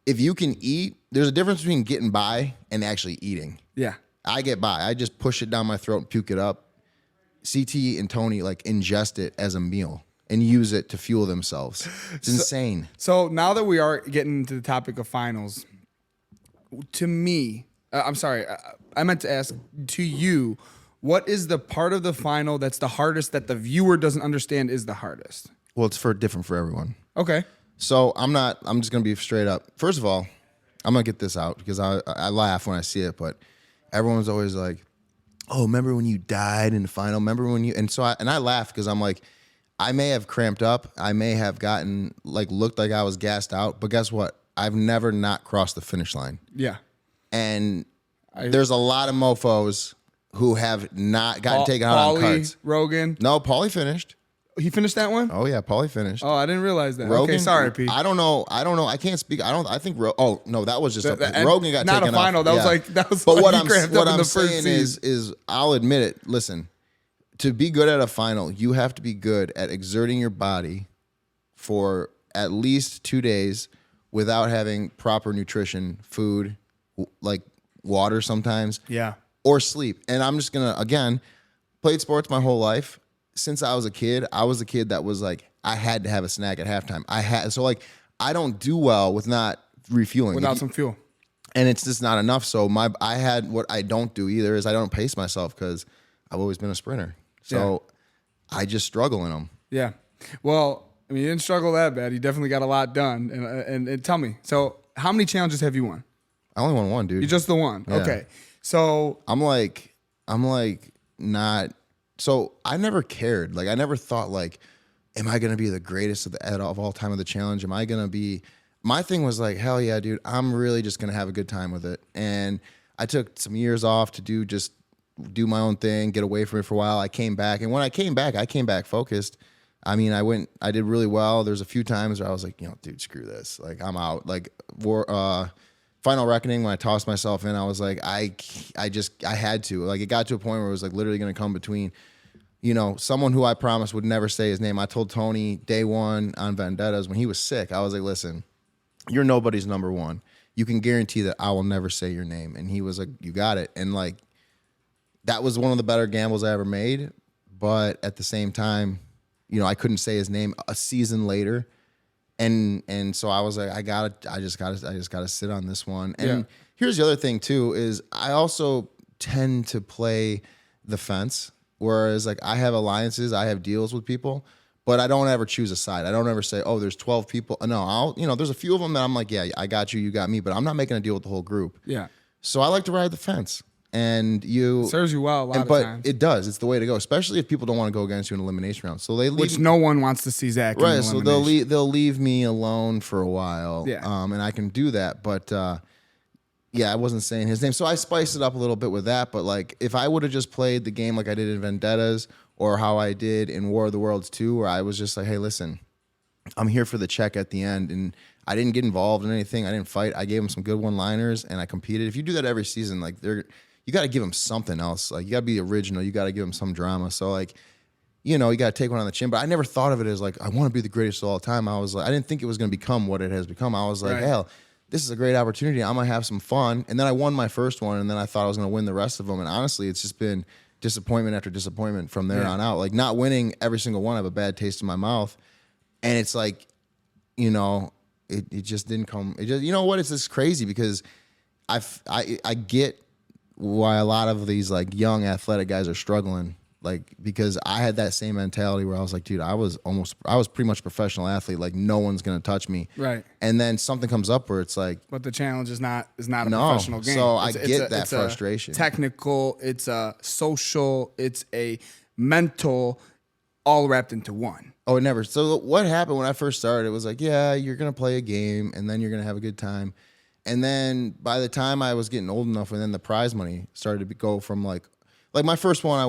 if you can eat, there's a difference between getting by and actually eating. Yeah, I get by. I just push it down my throat and puke it up. CT and Tony like ingest it as a meal and use it to fuel themselves. It's insane. So now that we are getting into the topic of finals, to me, I'm sorry, I meant to ask to you. What is the part of the final that's the hardest that the viewer doesn't understand is the hardest? Well, it's different for everyone. Okay. So I'm just going to be straight up. First of all, I'm going to get this out because I laugh when I see it, but everyone's always like, oh, remember when you died in the final? Remember when you, and I laugh because I'm like, I may have cramped up. I may have gotten looked like I was gassed out, but guess what? I've never not crossed the finish line. Yeah. And there's a lot of mofos who have not gotten taken out on carts. Rogan. No, Paulie finished. He finished that one? Oh yeah, Paulie finished. Oh, I didn't realize that. Rogan, okay, sorry, Pete. I don't know. I can't speak. I think. Oh no, that was just Rogan got not taken a final. off. That was. But what I'm saying is I'll admit it. Listen, to be good at a final, you have to be good at exerting your body for at least 2 days without having proper nutrition, food, like water sometimes. Yeah. Or sleep. And I'm just going to, again, played sports my whole life. Since I was a kid that was like, I had to have a snack at halftime. I don't do well with not refueling. Without some fuel. And it's just not enough. So what I don't do either is I don't pace myself because I've always been a sprinter. So I just struggle in them. Yeah. Well, I mean, you didn't struggle that bad. You definitely got a lot done. And tell me, so how many challenges have you won? I only won one, dude. You just the one? Yeah. Okay. So I'm like not. So I never cared. Like I never thought like, am I gonna be the greatest of all time of the challenge? Am I gonna be? My thing was like, hell yeah, dude. I'm really just gonna have a good time with it. And I took some years off to do my own thing, get away from it for a while. I came back, and when I came back focused. I mean, I did really well. There's a few times where I was like, dude, screw this. Like I'm out. Like Final Reckoning, when I tossed myself in, I was like, I had to. Like, it got to a point where it was like literally going to come between, someone who I promised would never say his name. I told Tony day one on Vendettas when he was sick, I was like, listen, you're nobody's number one. You can guarantee that I will never say your name. And he was like, you got it. And like, that was one of the better gambles I ever made. But at the same time, I couldn't say his name a season later. And so I was like, I just gotta sit on this one. And here's the other thing too, is I also tend to play the fence. Whereas like I have alliances, I have deals with people, but I don't ever choose a side. I don't ever say, oh, there's 12 people. No, there's a few of them that I'm like, yeah, I got you, you got me, but I'm not making a deal with the whole group. Yeah. So I like to ride the fence. And it serves you well a lot of times. But it does. It's the way to go, especially if people don't want to go against you in elimination round. So they leave, which no one wants to see Zach. Right. In so they'll leave me alone for a while. Yeah. And I can do that. But I wasn't saying his name, so I spiced it up a little bit with that. But like, if I would have just played the game like I did in Vendettas or how I did in War of the Worlds 2, where I was just like, hey, listen, I'm here for the check at the end, and I didn't get involved in anything. I didn't fight. I gave them some good one-liners, and I competed. If you do that every season, like you got to give them something else. Like you got to be original. You got to give them some drama. So like, you know, you got to take one on the chin. But I never thought of it as like I want to be the greatest of all time. I was like, I didn't think it was going to become what it has become. I was like, hell, this is a great opportunity. I'm gonna have some fun. And then I won my first one, and then I thought I was gonna win the rest of them. And honestly, it's just been disappointment after disappointment from there on out. Like not winning every single one, I have a bad taste in my mouth. And it's like, you know, it just didn't come. It just, you know what? It's just crazy because I get why a lot of these like young athletic guys are struggling. Like, because I had that same mentality where I was like, dude, I was pretty much a professional athlete. Like no one's going to touch me. Right. And then something comes up where it's like, but the challenge is not a professional game. So I get that frustration. Technical, it's a social, it's a mental, all wrapped into one. Oh, it never. So what happened when I first started, it was like, yeah, you're going to play a game and then you're going to have a good time. And then by the time I was getting old enough, and then the prize money started to go from like my first one I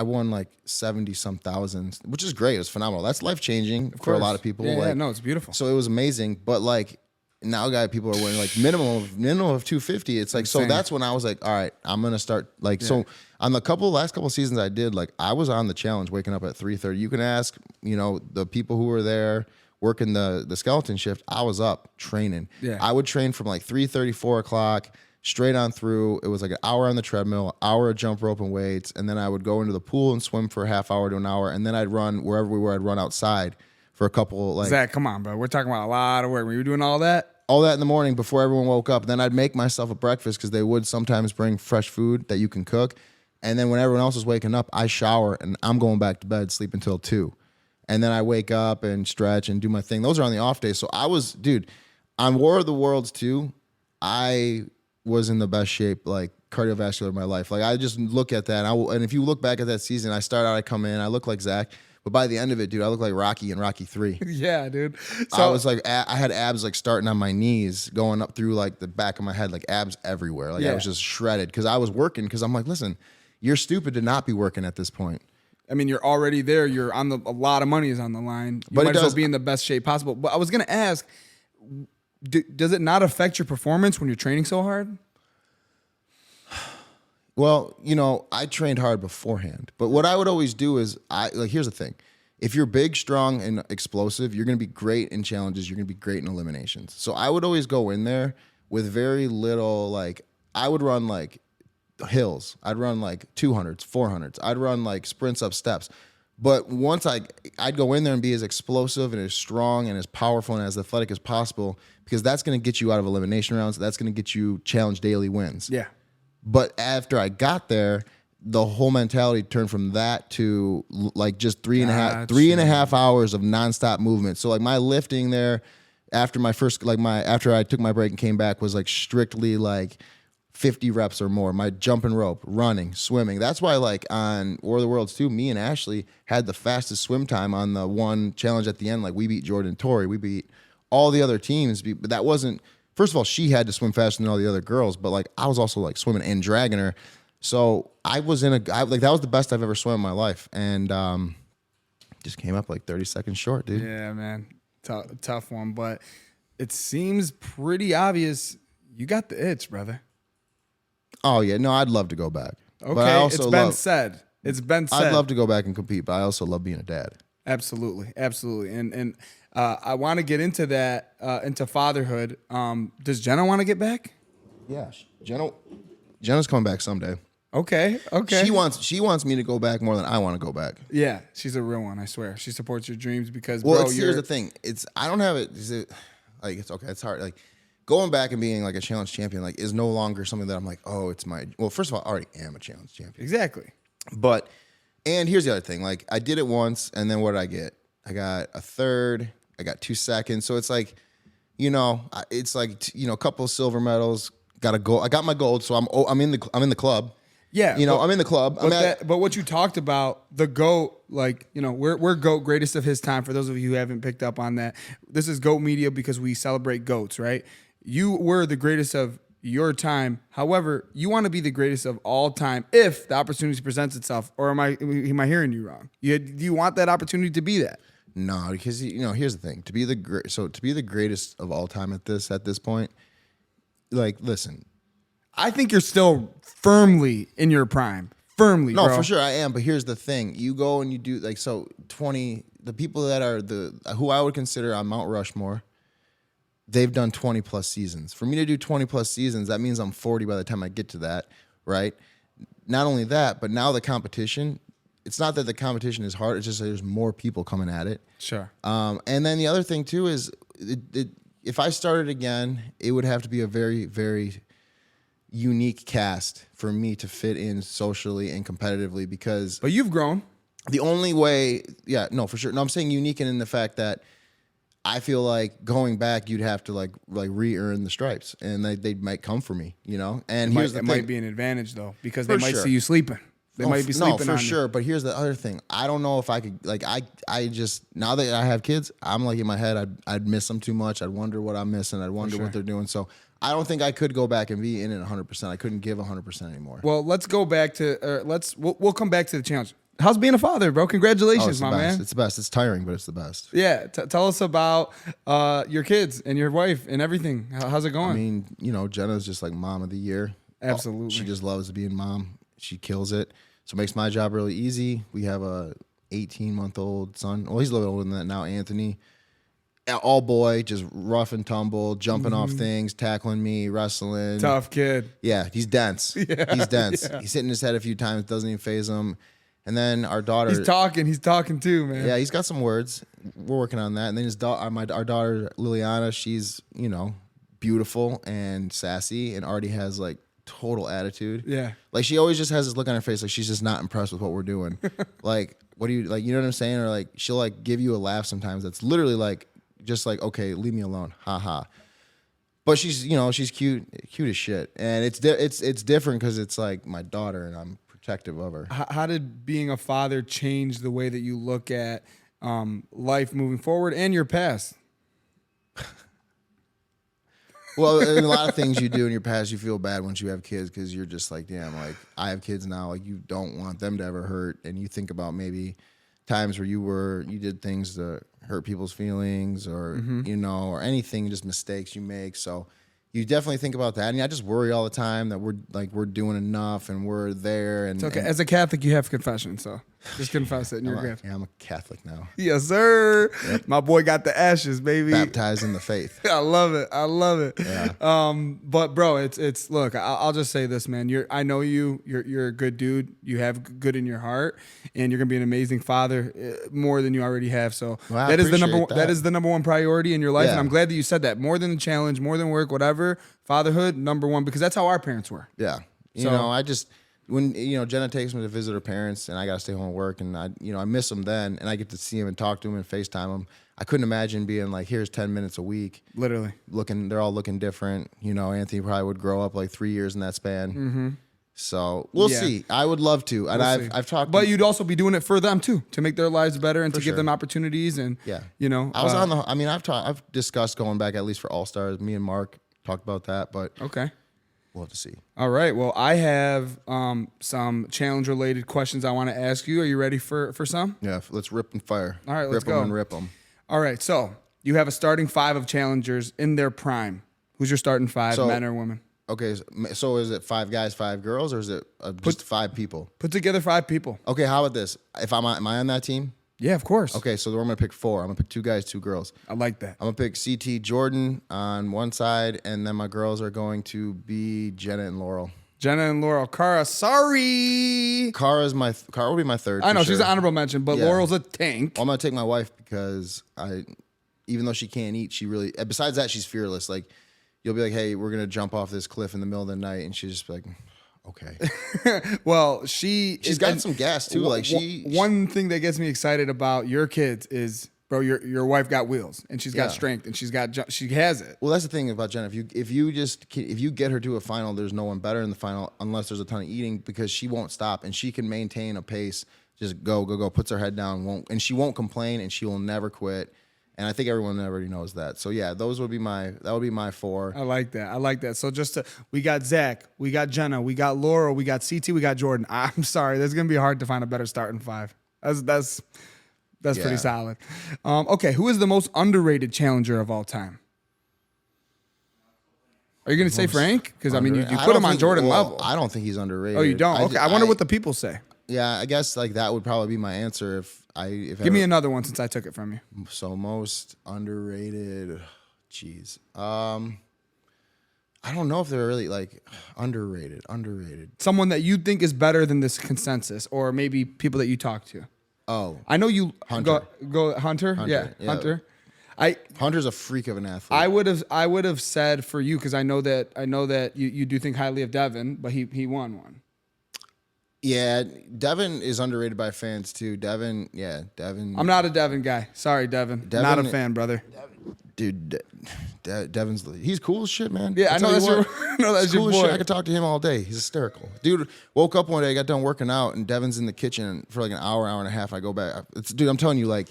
won like 70-some thousand, which is great. It was phenomenal. That's life-changing for a lot of people. Yeah, no, it's beautiful. So it was amazing. But like now people are winning like minimum of 250. It's like, insane. So that's when I was like, all right, I'm going to start like, so on the last couple of seasons I did, like I was on the challenge waking up at 3:30. You can ask, you know, the people who were there working the skeleton shift. I was up training. Yeah. I would train from like 3:30, 4 o'clock, straight on through. It was like an hour on the treadmill, hour of jump rope and weights, and then I would go into the pool and swim for a half hour to an hour, and then I'd run wherever we were. I'd run outside for a couple. Like Zach, come on, bro. We're talking about a lot of work. Were you doing all that? All that in the morning before everyone woke up. Then I'd make myself a breakfast because they would sometimes bring fresh food that you can cook. And then when everyone else is waking up, I shower and I'm going back to bed, sleep until 2. And then I wake up and stretch and do my thing. Those are on the off days. So I was, dude, on War of the Worlds too, I was in the best shape, like cardiovascular of my life. Like I just look at that. And if you look back at that season, I start out, I come in, I look like Zach. But by the end of it, dude, I look like Rocky in Rocky 3. Yeah, dude. So I was like, I had abs like starting on my knees, going up through like the back of my head, like abs everywhere. Like I was just shredded because I was working. Because I'm like, listen, you're stupid to not be working at this point. I mean, you're already there. You're on a lot of money is on the line. You might as well be in the best shape possible. But I was gonna ask, does it not affect your performance when you're training so hard? Well, you know, I trained hard beforehand, but what I would always do is here's the thing. If you're big, strong, and explosive, you're going to be great in challenges. You're going to be great in eliminations. So I would always go in there with very little, like, I would run like hills. I'd run like 200s, 400s. I'd run like sprints up steps. But once I'd go in there and be as explosive and as strong and as powerful and as athletic as possible, because that's going to get you out of elimination rounds. That's going to get you challenge daily wins. Yeah. But after I got there, the whole mentality turned from that to like just three and a half hours of nonstop movement. So like my lifting there after after I took my break and came back was like strictly like 50 reps or more. My jumping rope, running, swimming. That's why like on War of the Worlds too, me and Ashley had the fastest swim time on the one challenge at the end. Like we beat Jordan and Tori. We beat all the other teams, but that wasn't. First of all, she had to swim faster than all the other girls, but like I was also like swimming and dragging her. So I was that was the best I've ever swum in my life, and just came up like 30 seconds short, dude. Yeah, man, tough one, but it seems pretty obvious you got the itch, brother. Oh yeah, no, I'd love to go back. Okay, but I also It's been said. I'd love to go back and compete, but I also love being a dad. Absolutely, and I want to get into that, into fatherhood. Does Jenna want to get back? Yeah, Jenna's coming back someday. Okay. She wants me to go back more than I want to go back. Yeah, she's a real one. I swear, she supports your dreams because. Well, here's the thing. I don't have it. It's okay. It's hard. Like going back and being like a challenge champion like is no longer something that I'm like, oh, it's my. Well, first of all, I already am a challenge champion. Exactly. And here's the other thing. Like I did it once, and then what did I get? I got a third. I got 2 seconds. So it's like, it's like a couple of silver medals. Got a gold. I got my gold, so I'm in the club. Yeah, I'm in the club. But what you talked about, the GOAT, like we're GOAT, greatest of his time. For those of you who haven't picked up on that, this is GOAT Media because we celebrate GOATs, right? You were the greatest of your time. However, you want to be the greatest of all time if the opportunity presents itself. Or am I hearing you wrong? Do you want that opportunity to be that? No, because here's the thing: to be the greatest of all time at this point, like, listen. I think you're still firmly in your prime. Firmly, No, bro. for sure I am. But here's the thing: you go and you do like so. The people that are who I would consider on Mount Rushmore, they've done 20 plus seasons. For me to do 20 plus seasons, that means I'm 40 by the time I get to that, right? Not only that, but now the competition. It's not that the competition is hard. It's just that there's more people coming at it. Sure. And then the other thing too is, if I started again, it would have to be a very, very unique cast for me to fit in socially and competitively. Because But you've grown. the only way, yeah, no, for sure. No, I'm saying unique in the fact that I feel like going back, you'd have to like re-earn the stripes, and they might come for me, And here's the It thing. might be an advantage though, because they For might sure. see you sleeping. They might be sleeping for on sure. But here's the other thing. I don't know if I could, like, I just, now that I have kids, I'm like in my head, I'd miss them too much. I'd wonder what I'm missing. I'd wonder what they're doing. So I don't think I could go back and be in it 100%. I couldn't give 100% anymore. Well, let's go back to, we'll come back to the challenge. How's being a father, bro? Congratulations, It's the my best. man. It's the best. It's tiring, but it's the best. Yeah, tell us about your kids and your wife and everything. How's it going? I mean, Jenna's just like mom of the year. Absolutely. She just loves being mom. She kills it. So it makes my job really easy. We have a 18-month-old son. Well, he's a little older than that now, Anthony. All boy, just rough and tumble, jumping off things, tackling me, wrestling. Tough kid. Yeah, he's dense. He's dense. He's hitting his head a few times, doesn't even faze him. And then our daughter. He's talking too, man. Yeah, he's got some words. We're working on that. And then our daughter Liliana, she's beautiful and sassy, and already has like total attitude. Yeah. Like she always just has this look on her face, like she's just not impressed with what we're doing. Like, what do you like? You know what I'm saying? Or like she'll like give you a laugh sometimes. That's literally like just like, okay, leave me alone, ha ha. But she's she's cute as shit, and it's different because it's like my daughter, and I'm protective of her. How did being a father change the way that you look at life moving forward and your past? Well, in a lot of things you do in your past, you feel bad once you have kids because you're just like, damn, like I have kids now. Like you don't want them to ever hurt, and you think about maybe times where you did things to hurt people's feelings, or or anything, just mistakes you make. So you definitely think about that, and I just worry all the time that we're doing enough and we're there. And It's okay. As a Catholic, you have confession, so just confess it, and you're good. Yeah, I'm a Catholic now. Yes, sir. Yep. My boy got the ashes, baby. Baptized in the faith. I love it. I love it. Yeah. But bro, it's look. I'll just say this, man. I know you. You're a good dude. You have good in your heart, and you're gonna be an amazing father, more than you already have. So Well, that is the number. appreciate That is the number one priority in your life, and Yeah. I'm glad that you said that. More than the challenge, more than work, whatever. Fatherhood, number one, because that's how our parents were. Yeah. I just when Jenna takes me to visit her parents, and I gotta stay home and work, and I miss them then, and I get to see them and talk to them and FaceTime them. I couldn't imagine being like, here's 10 minutes a week. Literally. They're all looking different. Anthony probably would grow up like 3 years in that span. Mm-hmm. So we'll see. I would love to, and I've talked. But you'd also be doing it for them too, to make their lives better and to give sure. them opportunities. And Yeah. I was on the. I mean, I've discussed going back at least for All Stars. Me and Mark talked about that, but okay. we'll have to see. All right. Well, I have some challenge related questions I want to ask you. Are you ready for some? Yeah, let's rip and fire. All right, let's rip go. them and rip them. All right. So you have a starting 5 of challengers in their prime. Who's your starting 5, men or women? Okay, so is it 5 guys, 5 girls, or is it just 5 people? Put together 5 people. Okay, how about this? Am I on that team? Yeah, of course. Okay, so I'm gonna pick 4. I'm gonna pick 2 guys, 2 girls. I like that. I'm gonna pick CT Jordan on one side, and then my girls are going to be Jenna and Laurel. Jenna and Laurel. Cara, sorry. Cara will be my third. I know for she's sure. an honorable mention, but Yeah. Laurel's a tank. Well, I'm gonna take my wife because even though she can't eat, she really. Besides that, she's fearless. Like you'll be like, hey, we're gonna jump off this cliff in the middle of the night, and she's just like, okay. Well, She's got some gas too. Like one thing that gets me excited about your kids is, bro, your wife got wheels and she's got strength and she has it. Well, that's the thing about Jenna. If you get her to a final, there's no one better in the final unless there's a ton of eating, because she won't stop and she can maintain a pace. Just go, puts her head down, she won't complain, and she will never quit. And I think everyone already knows that. So yeah, that would be my 4. I like that. So we got Zach, we got Jenna, we got Laurel, we got CT, we got Jordan. I'm sorry, that's gonna be hard to find a better starting 5. That's pretty Yeah. solid. Okay, who is the most underrated challenger of all time? Are you going to say Frank? Because, I mean, you I put don't him on think- Jordan well, level. I don't think he's underrated. Oh, you don't? Okay, I wonder what the people say. Yeah, I guess like that would probably be my answer Give me another one since I took it from you. So most underrated, jeez. I don't know if they're really like underrated. Someone that you think is better than this consensus, or maybe people that you talk to. Oh, I know you Hunter. Go Hunter. Yeah, yeah. Hunter. Hunter's a freak of an athlete. I would have said for you, because I know that you do think highly of Devin, but he won one. Yeah, Devin is underrated by fans too. Devin. I'm not a Devin guy. Sorry, Devin. Not a fan, brother. Dude, Devin's he's cool as shit, man. Yeah, I know that's your He's cool your as shit. boy. I could talk to him all day. He's hysterical. Dude, woke up one day, got done working out, and Devin's in the kitchen for like an hour and a half. I go back. Dude, I'm telling you, like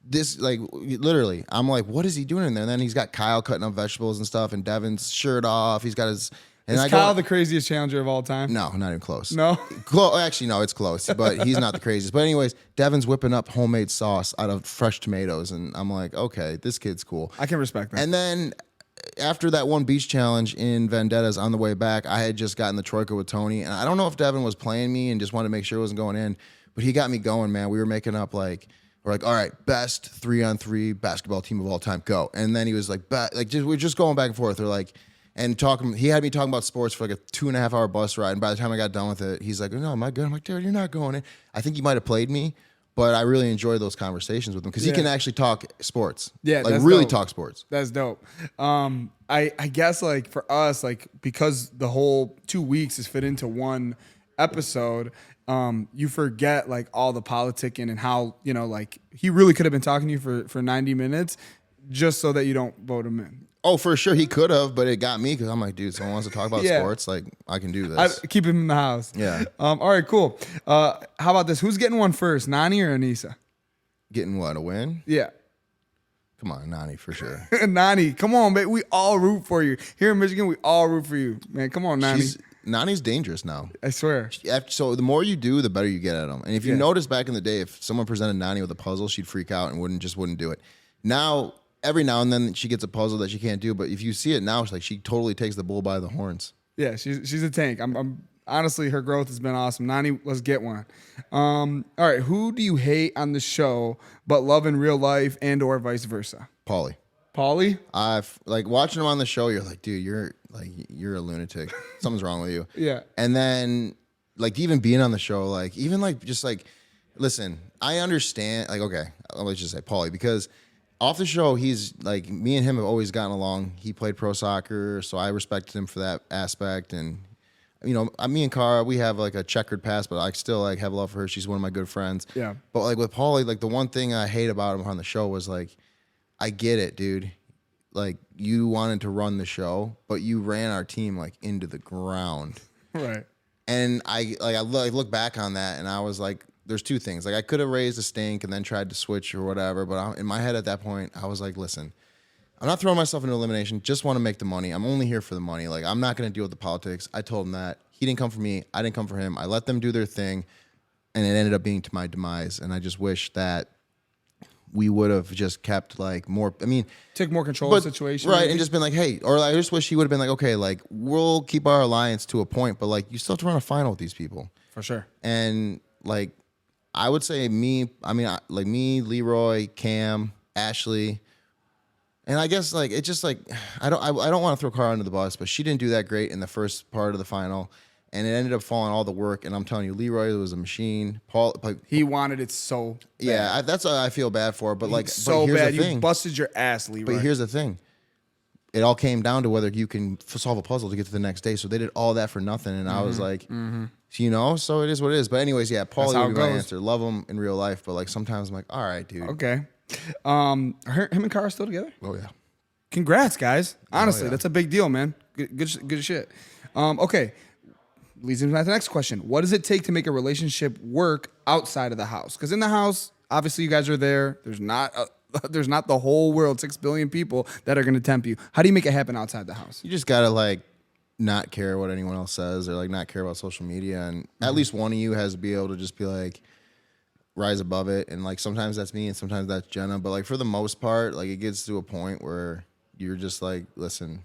this, like literally, I'm like, what is he doing in there? And then he's got Kyle cutting up vegetables and stuff, and Devin's shirt off. He's got his. And Is Kyle the craziest challenger of all time? No, not even close. No? Actually, no, it's close, but he's not the craziest. But anyways, Devin's whipping up homemade sauce out of fresh tomatoes, and I'm like, okay, this kid's cool. I can respect that. And then after that one beach challenge in Vendettas on the way back, I had just gotten the troika with Tony, and I don't know if Devin was playing me and just wanted to make sure it wasn't going in, but he got me going, man. We were making up like, we're like, all right, best 3-on-3 basketball team of all time, go. And then he was like, we're just going back and forth. We're like, and talking, he had me talking about sports for like a 2.5-hour bus ride. And by the time I got done with it, he's like, "No, am I good?" I'm like, "Dude, you're not going in." I think he might have played me, but I really enjoyed those conversations with him because he can actually talk sports. Yeah, like that's really dope. talk sports. That's dope. I guess like for us, like because the whole 2 weeks is fit into one episode, you forget like all the politicking and how, like he really could have been talking to you for 90 minutes just so that you don't vote him in. Oh, for sure he could have, but it got me because I'm like, dude, someone wants to talk about sports. Like, I can do this. Keep him in the house. Yeah. All right, cool. How about this? Who's getting one first, Nani or Anissa? Getting what, a win? Yeah. Come on, Nani, for sure. Nani, come on, babe. We all root for you. Here in Michigan, we all root for you. Man, come on, Nani. Nani's dangerous now. I swear. So the more you do, the better you get at them. And if you notice back in the day, if someone presented Nani with a puzzle, she'd freak out and wouldn't do it. Now, every now and then she gets a puzzle that she can't do, but if you see it now, she totally takes the bull by the horns. Yeah, she's a tank. I'm honestly, her growth has been awesome. Nani, let's get one. All right, who do you hate on the show but love in real life and or vice versa? Paulie. Paulie? I've like watching him on the show. You're like, dude, you're a lunatic. Something's wrong with you. Yeah. And then like even being on the show, like even like just like, listen, I understand. Like, okay, let's just say Paulie, because off the show, he's like, me and him have always gotten along. He played pro soccer, so I respected him for that aspect. And me and Cara, we have like a checkered past, but I still like have love for her. She's one of my good friends. Yeah. But like with Paulie, like the one thing I hate about him on the show was like, I get it, dude. Like you wanted to run the show, but you ran our team like into the ground. Right. And I look back on that, and I was like, there's two things. Like I could have raised a stink and then tried to switch or whatever, but in my head at that point, I was like, listen, I'm not throwing myself into elimination. Just want to make the money. I'm only here for the money. Like I'm not going to deal with the politics. I told him that. He didn't come for me. I didn't come for him. I let them do their thing, and it ended up being to my demise. And I just wish that we would have just kept like more. I mean, take more control of the situation, right? maybe? And just been like, hey, or I just wish he would have been like, okay, like we'll keep our alliance to a point, but like you still have to run a final with these people For sure. and like. I would say me, like me, Leroy, Cam, Ashley, and I guess like it's just like I don't want to throw Cara under the bus, but she didn't do that great in the first part of the final, and it ended up falling all the work. And I'm telling you, Leroy was a machine. Paul, but He wanted it so bad. yeah, that's what I feel bad for. But like, so but here's bad. the thing. You busted your ass, Leroy. But here's the thing. It all came down to whether you can solve a puzzle to get to the next day. So they did all that for nothing, and I was like, so it is what it is. But anyways, yeah, Paulie how would it be my goes. answer. Love him in real life, but like sometimes I'm like, all right, dude. Okay. Him and Cara still together? Oh yeah. Congrats, guys. Honestly, yeah. that's a big deal, man. Good shit. Okay. Leads into the next question. What does it take to make a relationship work outside of the house? Because in the house, obviously you guys are there. There's not the whole world, 6 billion people that are going to tempt you. How do you make it happen outside the house? You just gotta like not care what anyone else says or like not care about social media, and at least one of you has to be able to just be like, rise above it, and like sometimes that's me and sometimes that's Jenna, but like for the most part, like it gets to a point where you're just like, listen,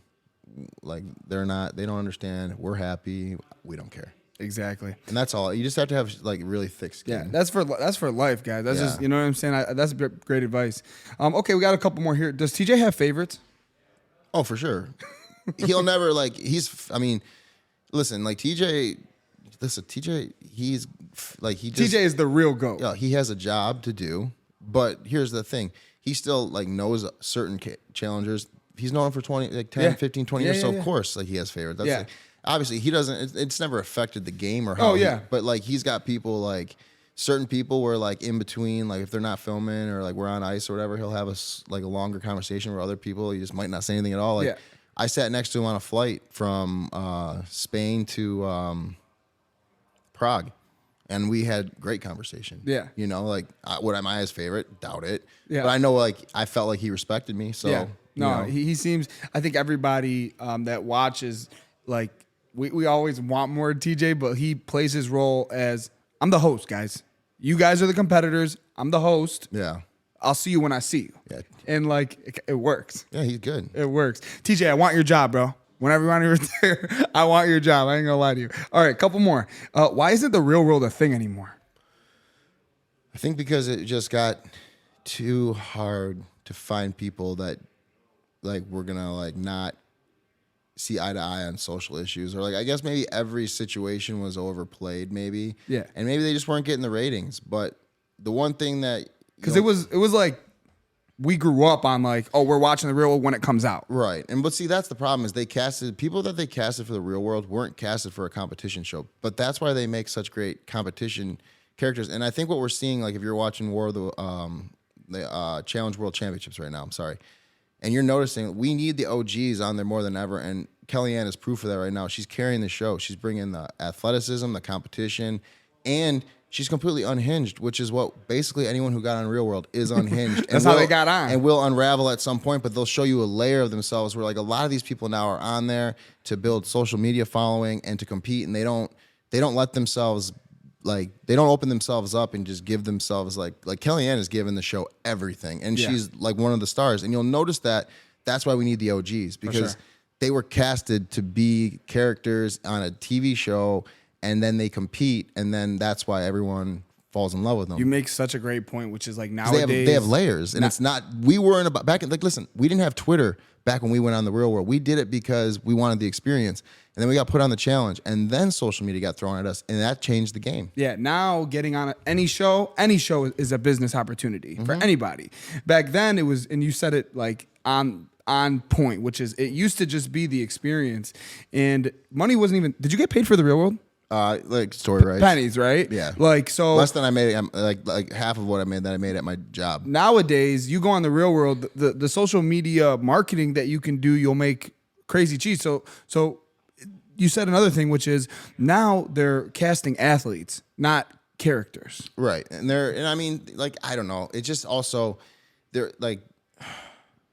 like they don't understand, we're happy, we don't care. Exactly. And that's all. You just have to have like really thick skin. Yeah, that's for life, guys. That's just, you know what I'm saying? That's great advice. Okay, we got a couple more here. Does TJ have favorites? Oh, for sure. He'll never listen, like TJ, he's like, TJ is the real GOAT. Yeah, he has a job to do, but here's the thing. He still like knows certain challengers. He's known for 10, 15, 20 years. So of course, like he has favorites. That's like, obviously he doesn't, it's never affected the game or how, but like he's got people like certain people where like in between, like if they're not filming or like we're on ice or whatever, he'll have a longer conversation where other people, he just might not say anything at all. Like I sat next to him on a flight from Spain to Prague, and we had great conversation. Yeah. You know, like what am I his favorite? Doubt it. Yeah. But I know like I felt like he respected me. So yeah. No, he seems, I think everybody that watches, like we always want more TJ, but he plays his role as, I'm the host, guys. You guys are the competitors. I'm the host. Yeah. I'll see you when I see you. Yeah. And like it works. Yeah, he's good. It works. TJ, I want your job, bro. Whenever you want to retire, I want your job. I ain't gonna lie to you. All right, couple more. Why isn't the real world a thing anymore? I think because it just got too hard to find people that like we're gonna like not see eye to eye on social issues, or like I guess maybe every situation was overplayed, maybe. Yeah. And maybe they just weren't getting the ratings. But the one thing that because it was like we grew up on like, oh, we're watching the real world when it comes out. Right. And but see, that's the problem is they casted people that they casted for the real world weren't casted for a competition show. But that's why they make such great competition characters. And I think what we're seeing, like if you're watching War of the Challenge World Championships right now, I'm sorry. And you're noticing we need the OGs on there more than ever. And Kellyanne is proof of that right now. She's carrying the show. She's bringing the athleticism, the competition, and she's completely unhinged, which is what basically anyone who got on Real World is unhinged. That's how they got on. And will unravel at some point, but they'll show you a layer of themselves where like a lot of these people now are on there to build social media following and to compete, and they don't let themselves like they don't open themselves up and just give themselves like Kellyanne is giving the show everything, and she's like one of the stars. And you'll notice that that's why we need the OGs, because they were casted to be characters on a TV show, and then they compete, and then that's why everyone falls in love with them. You make such a great point, which is like nowadays they have layers, and it's not. We weren't about back in like listen, we didn't have Twitter back when we went on the Real World. We did it because we wanted the experience. And then we got put on the challenge, and then social media got thrown at us, and that changed the game. Yeah, now getting on any show is a business opportunity for anybody. Back then it was, and you said it like on point, which is it used to just be the experience, and money wasn't even. Did you get paid for the Real World? Like story rights, pennies, right? Yeah, like so less than I made. Like half of what I made that I made at my job. Nowadays, you go on the Real World, the social media marketing that you can do, you'll make crazy cheese. So. You said another thing, which is now they're casting athletes, not characters. Right. And I mean, like, I don't know. It's just also, there's like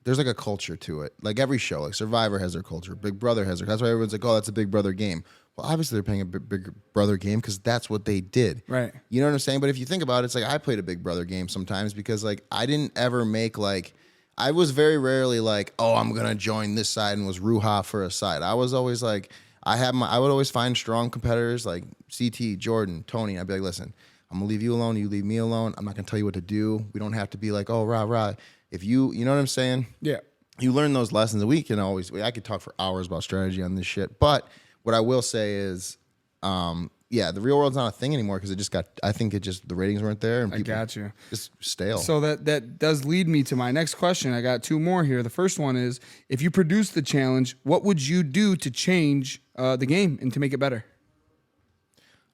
a culture to it. Like every show, like Survivor has their culture. Big Brother has their, that's why everyone's like, oh, that's a Big Brother game. Well, obviously they're playing a Big Brother game because that's what they did. Right. You know what I'm saying? But if you think about it, it's like I played a Big Brother game sometimes because like I didn't ever make like, I was very rarely like, oh, I'm going to join this side and was Ruha for a side. I was always like, I would always find strong competitors like CT, Jordan, Tony. I'd be like, listen, I'm gonna leave you alone. You leave me alone. I'm not gonna tell you what to do. We don't have to be like, oh, rah. If you know what I'm saying? Yeah. You learn those lessons. We can always, I could talk for hours about strategy on this shit. But what I will say is, the Real World's not a thing anymore because I think the ratings weren't there. And people I got you. Just stale. So that does lead me to my next question. I got two more here. The first one is, if you produce the challenge, what would you do to change the game and to make it better?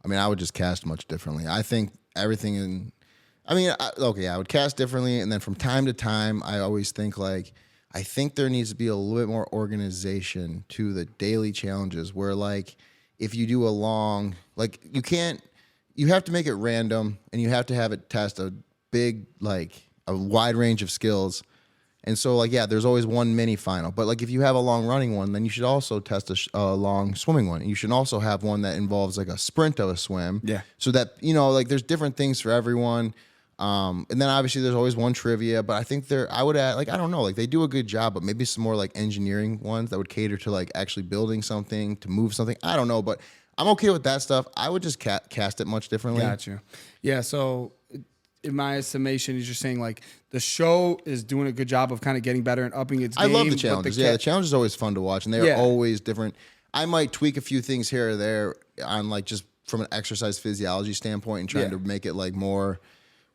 I mean, I would just cast much differently. I think everything I would cast differently. And then from time to time, I always think like, I think there needs to be a little bit more organization to the daily challenges where like, if you do a long, like you have to make it random and you have to have it test a big, like a wide range of skills. And so like, yeah, there's always one mini final, but like if you have a long running one, then you should also test a long swimming one. And you should also have one that involves like a sprint of a swim. Yeah. So that, like there's different things for everyone. And then obviously there's always one trivia, but I think I would add, like, I don't know, like they do a good job, but maybe some more like engineering ones that would cater to like actually building something, to move something. I don't know, but I'm okay with that stuff. I would just cast it much differently. Gotcha. Yeah. So in my summation, is you're saying like the show is doing a good job of kind of getting better and upping its game. I love the challenges. The challenge is always fun to watch, and they're always different. I might tweak a few things here or there on like just from an exercise physiology standpoint and trying to make it like more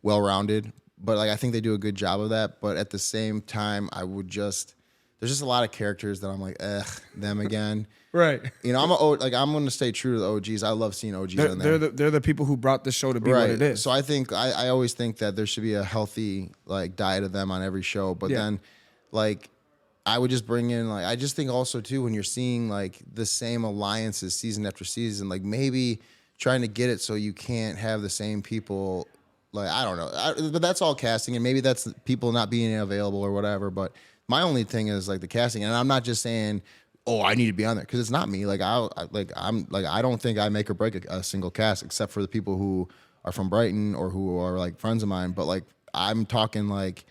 well-rounded, but like I think they do a good job of that. But at the same time, there's just a lot of characters that I'm like, them again. Right. You know, I'm going to stay true to the OGs. I love seeing OGs on there. They're the people who brought the show to be what it is. So I think I always think that there should be a healthy like diet of them on every show. But then, like, I would just bring in like I just think also too when you're seeing like the same alliances season after season, like maybe trying to get it so you can't have the same people. Like, I don't know, but that's all casting, and maybe that's people not being available or whatever. But my only thing is like the casting, and I'm not just saying, oh, I need to be on there because it's not me. Like I don't think I make or break a single cast except for the people who are from Brighton or who are like friends of mine. But like I'm talking like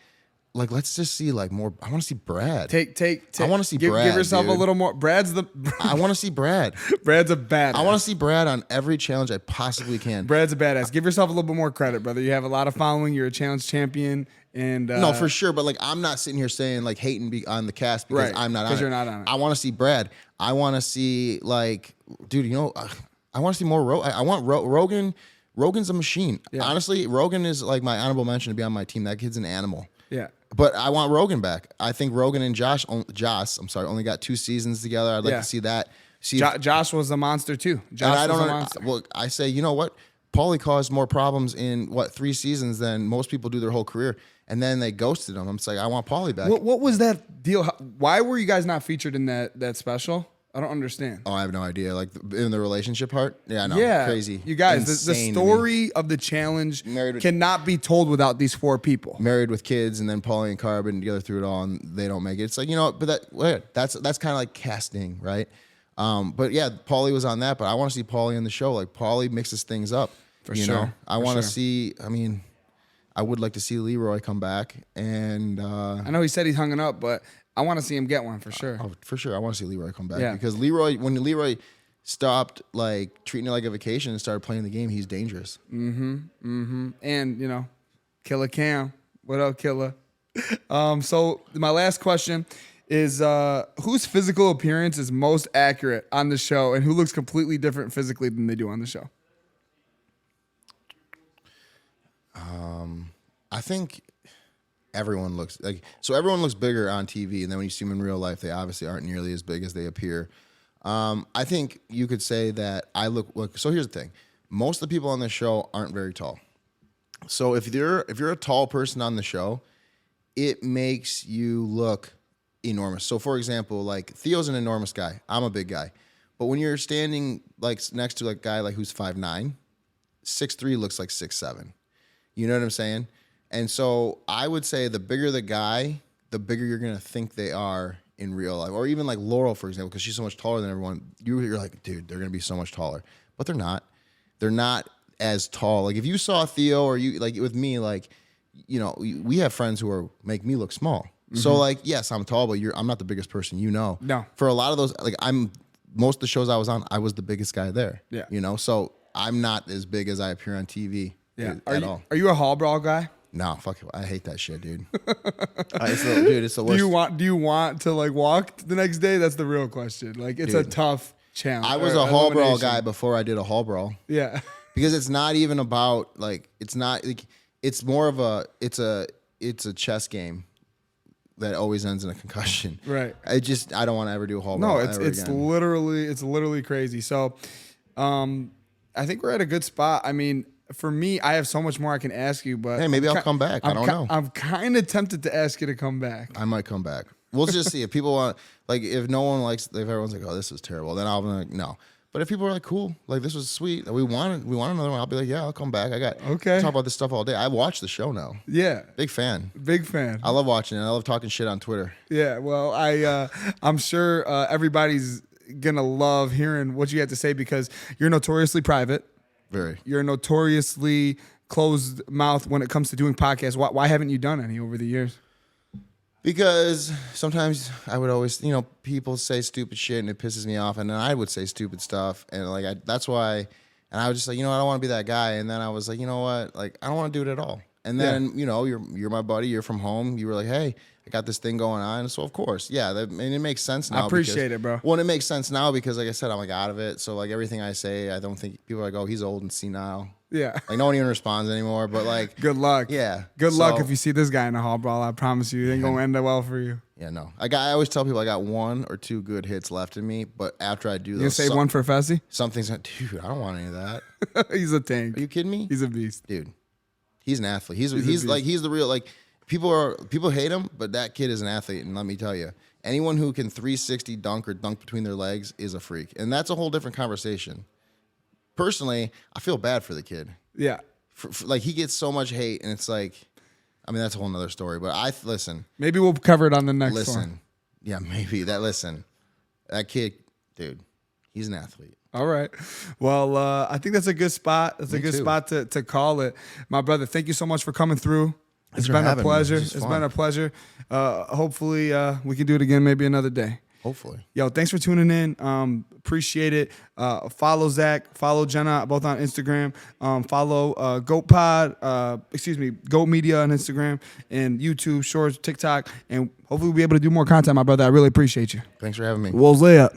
let's just see like more. I want to see Brad. Take. I want to see Brad. Give yourself dude. a little more. I want to see Brad. Brad's a badass. I want to see Brad on every challenge I possibly can. Brad's a badass. Give yourself a little bit more credit, brother. You have a lot of following. You're a challenge champion, and no, for sure. But like, I'm not sitting here saying like hating on the cast because I'm not on it. Because you're not on it. I want to see Brad. I want to see like, dude. You know, I want to see more. I want Rogan. Rogan's a machine. Yeah. Honestly, Rogan is like my honorable mention to be on my team. That kid's an animal. Yeah. But I want Rogan back. I think Rogan and Josh, only got 2 seasons together. I'd like to see that. Josh was a monster too. Josh was a monster. Well, I say, you know what? Paulie caused more problems in 3 seasons than most people do their whole career, and then they ghosted him. I'm just like, I want Paulie back. What was that deal? Why were you guys not featured in that special? I don't understand. Oh, I have no idea. Like in the relationship part? Yeah, no, crazy. You guys, the story of the challenge cannot be told without these 4 people. Married with kids, and then Paulie and Cara been together through it all, and they don't make it. It's like, you know, but that's kind of like casting, right? But yeah, Paulie was on that, but I want to see Paulie in the show. Like Paulie mixes things up. For sure. I want to see, I mean, I would like to see Leroy come back, and I know he said he's hung up, but I want to see him get one for sure. Oh, for sure. I want to see Leroy come back because when Leroy stopped like treating it like a vacation and started playing the game, he's dangerous. And you know, Killer Cam. What up, Killer? So my last question is whose physical appearance is most accurate on the show, and who looks completely different physically than they do on the show? I think everyone looks bigger on TV, and then when you see them in real life, they obviously aren't nearly as big as they appear. I think you could say that I look. So here's the thing: most of the people on the show aren't very tall. So if you're a tall person on the show, it makes you look enormous. So for example, like Theo's an enormous guy. I'm a big guy, but when you're standing like next to a guy like who's 5'9", 6'3" looks like 6'7". You know what I'm saying? And so I would say the bigger the guy, the bigger you're gonna think they are in real life. Or even like Laurel, for example, because she's so much taller than everyone. You're like, dude, they're gonna be so much taller, but they're not. They're not as tall. Like if you saw Theo or you like with me, like you know, we have friends who make me look small. Mm-hmm. So like, yes, I'm tall, but I'm not the biggest person. You know. No. For a lot of those, like most of the shows I was on, I was the biggest guy there. Yeah. You know, so I'm not as big as I appear on TV. Yeah. At all. Are you a hall brawl guy? No, fuck it. I hate that shit, dude. It's the worst. Do you want to like walk the next day? That's the real question. Like it's a tough challenge. I was a hall brawl guy before I did a hall brawl. Yeah. Because it's not even about like it's not like it's more of a it's a chess game that always ends in a concussion. Right. I don't want to ever do a hall brawl. No, it's literally crazy. So I think we're at a good spot. I mean, for me, I have so much more I can ask you, but hey, maybe I'll come back. I don't know. I'm kind of tempted to ask you to come back. I might come back. We'll just see if people want. Like, if no one likes, if everyone's like, "Oh, this was terrible," then I'll be like, "No." But if people are like, "Cool, like this was sweet, we want another one," I'll be like, "Yeah, I'll come back." I got talk about this stuff all day. I watch the show now. Yeah, big fan. I love watching it. I love talking shit on Twitter. Yeah, well, I'm sure everybody's gonna love hearing what you have to say because you're notoriously private. Very. You're notoriously closed mouth when it comes to doing podcasts. Why haven't you done any over the years? Because sometimes I would always, people say stupid shit and it pisses me off, and then I would say stupid stuff, and that's why. And I was just like, I don't want to be that guy. And then I was like, you know what? Like, I don't want to do it at all. And then, you're my buddy. You're from home. You were like, hey, I got this thing going on. So, of course, and it makes sense now. I appreciate it, bro. Well, it makes sense now because, like I said, I'm like out of it. So, like, everything I say, I don't think people are like, oh, he's old and senile. Yeah. Like, no one even responds anymore. But, like, good luck. Yeah. Good luck if you see this guy in the hall, bro. I promise you, it ain't going to end up well for you. Yeah, no. I always tell people I got 1 or 2 good hits left in me. But after I do those. You gonna save one for Fessy? Something's like, dude, I don't want any of that. He's a tank. Are you kidding me? He's a beast. Dude. He's an athlete. He's the real, like, people hate him, but that kid is an athlete. And let me tell you, anyone who can 360 dunk or dunk between their legs is a freak. And that's a whole different conversation. Personally, I feel bad for the kid. Yeah. Like, he gets so much hate, and it's like, I mean, that's a whole nother story. But listen. Maybe we'll cover it on the next one. Listen. Yeah, maybe. That kid, dude, he's an athlete. All right. Well, I think that's a good spot. That's a good spot to call it. My brother, thank you so much for coming through. It's been a pleasure. It's been a pleasure. Hopefully, we can do it again maybe another day. Hopefully. Yo, thanks for tuning in. Appreciate it. Follow Zach. Follow Jenna, both on Instagram. Follow Goat Media on Instagram and YouTube, Shorts, TikTok. And hopefully we'll be able to do more content, my brother. I really appreciate you. Thanks for having me. Wolves lay up.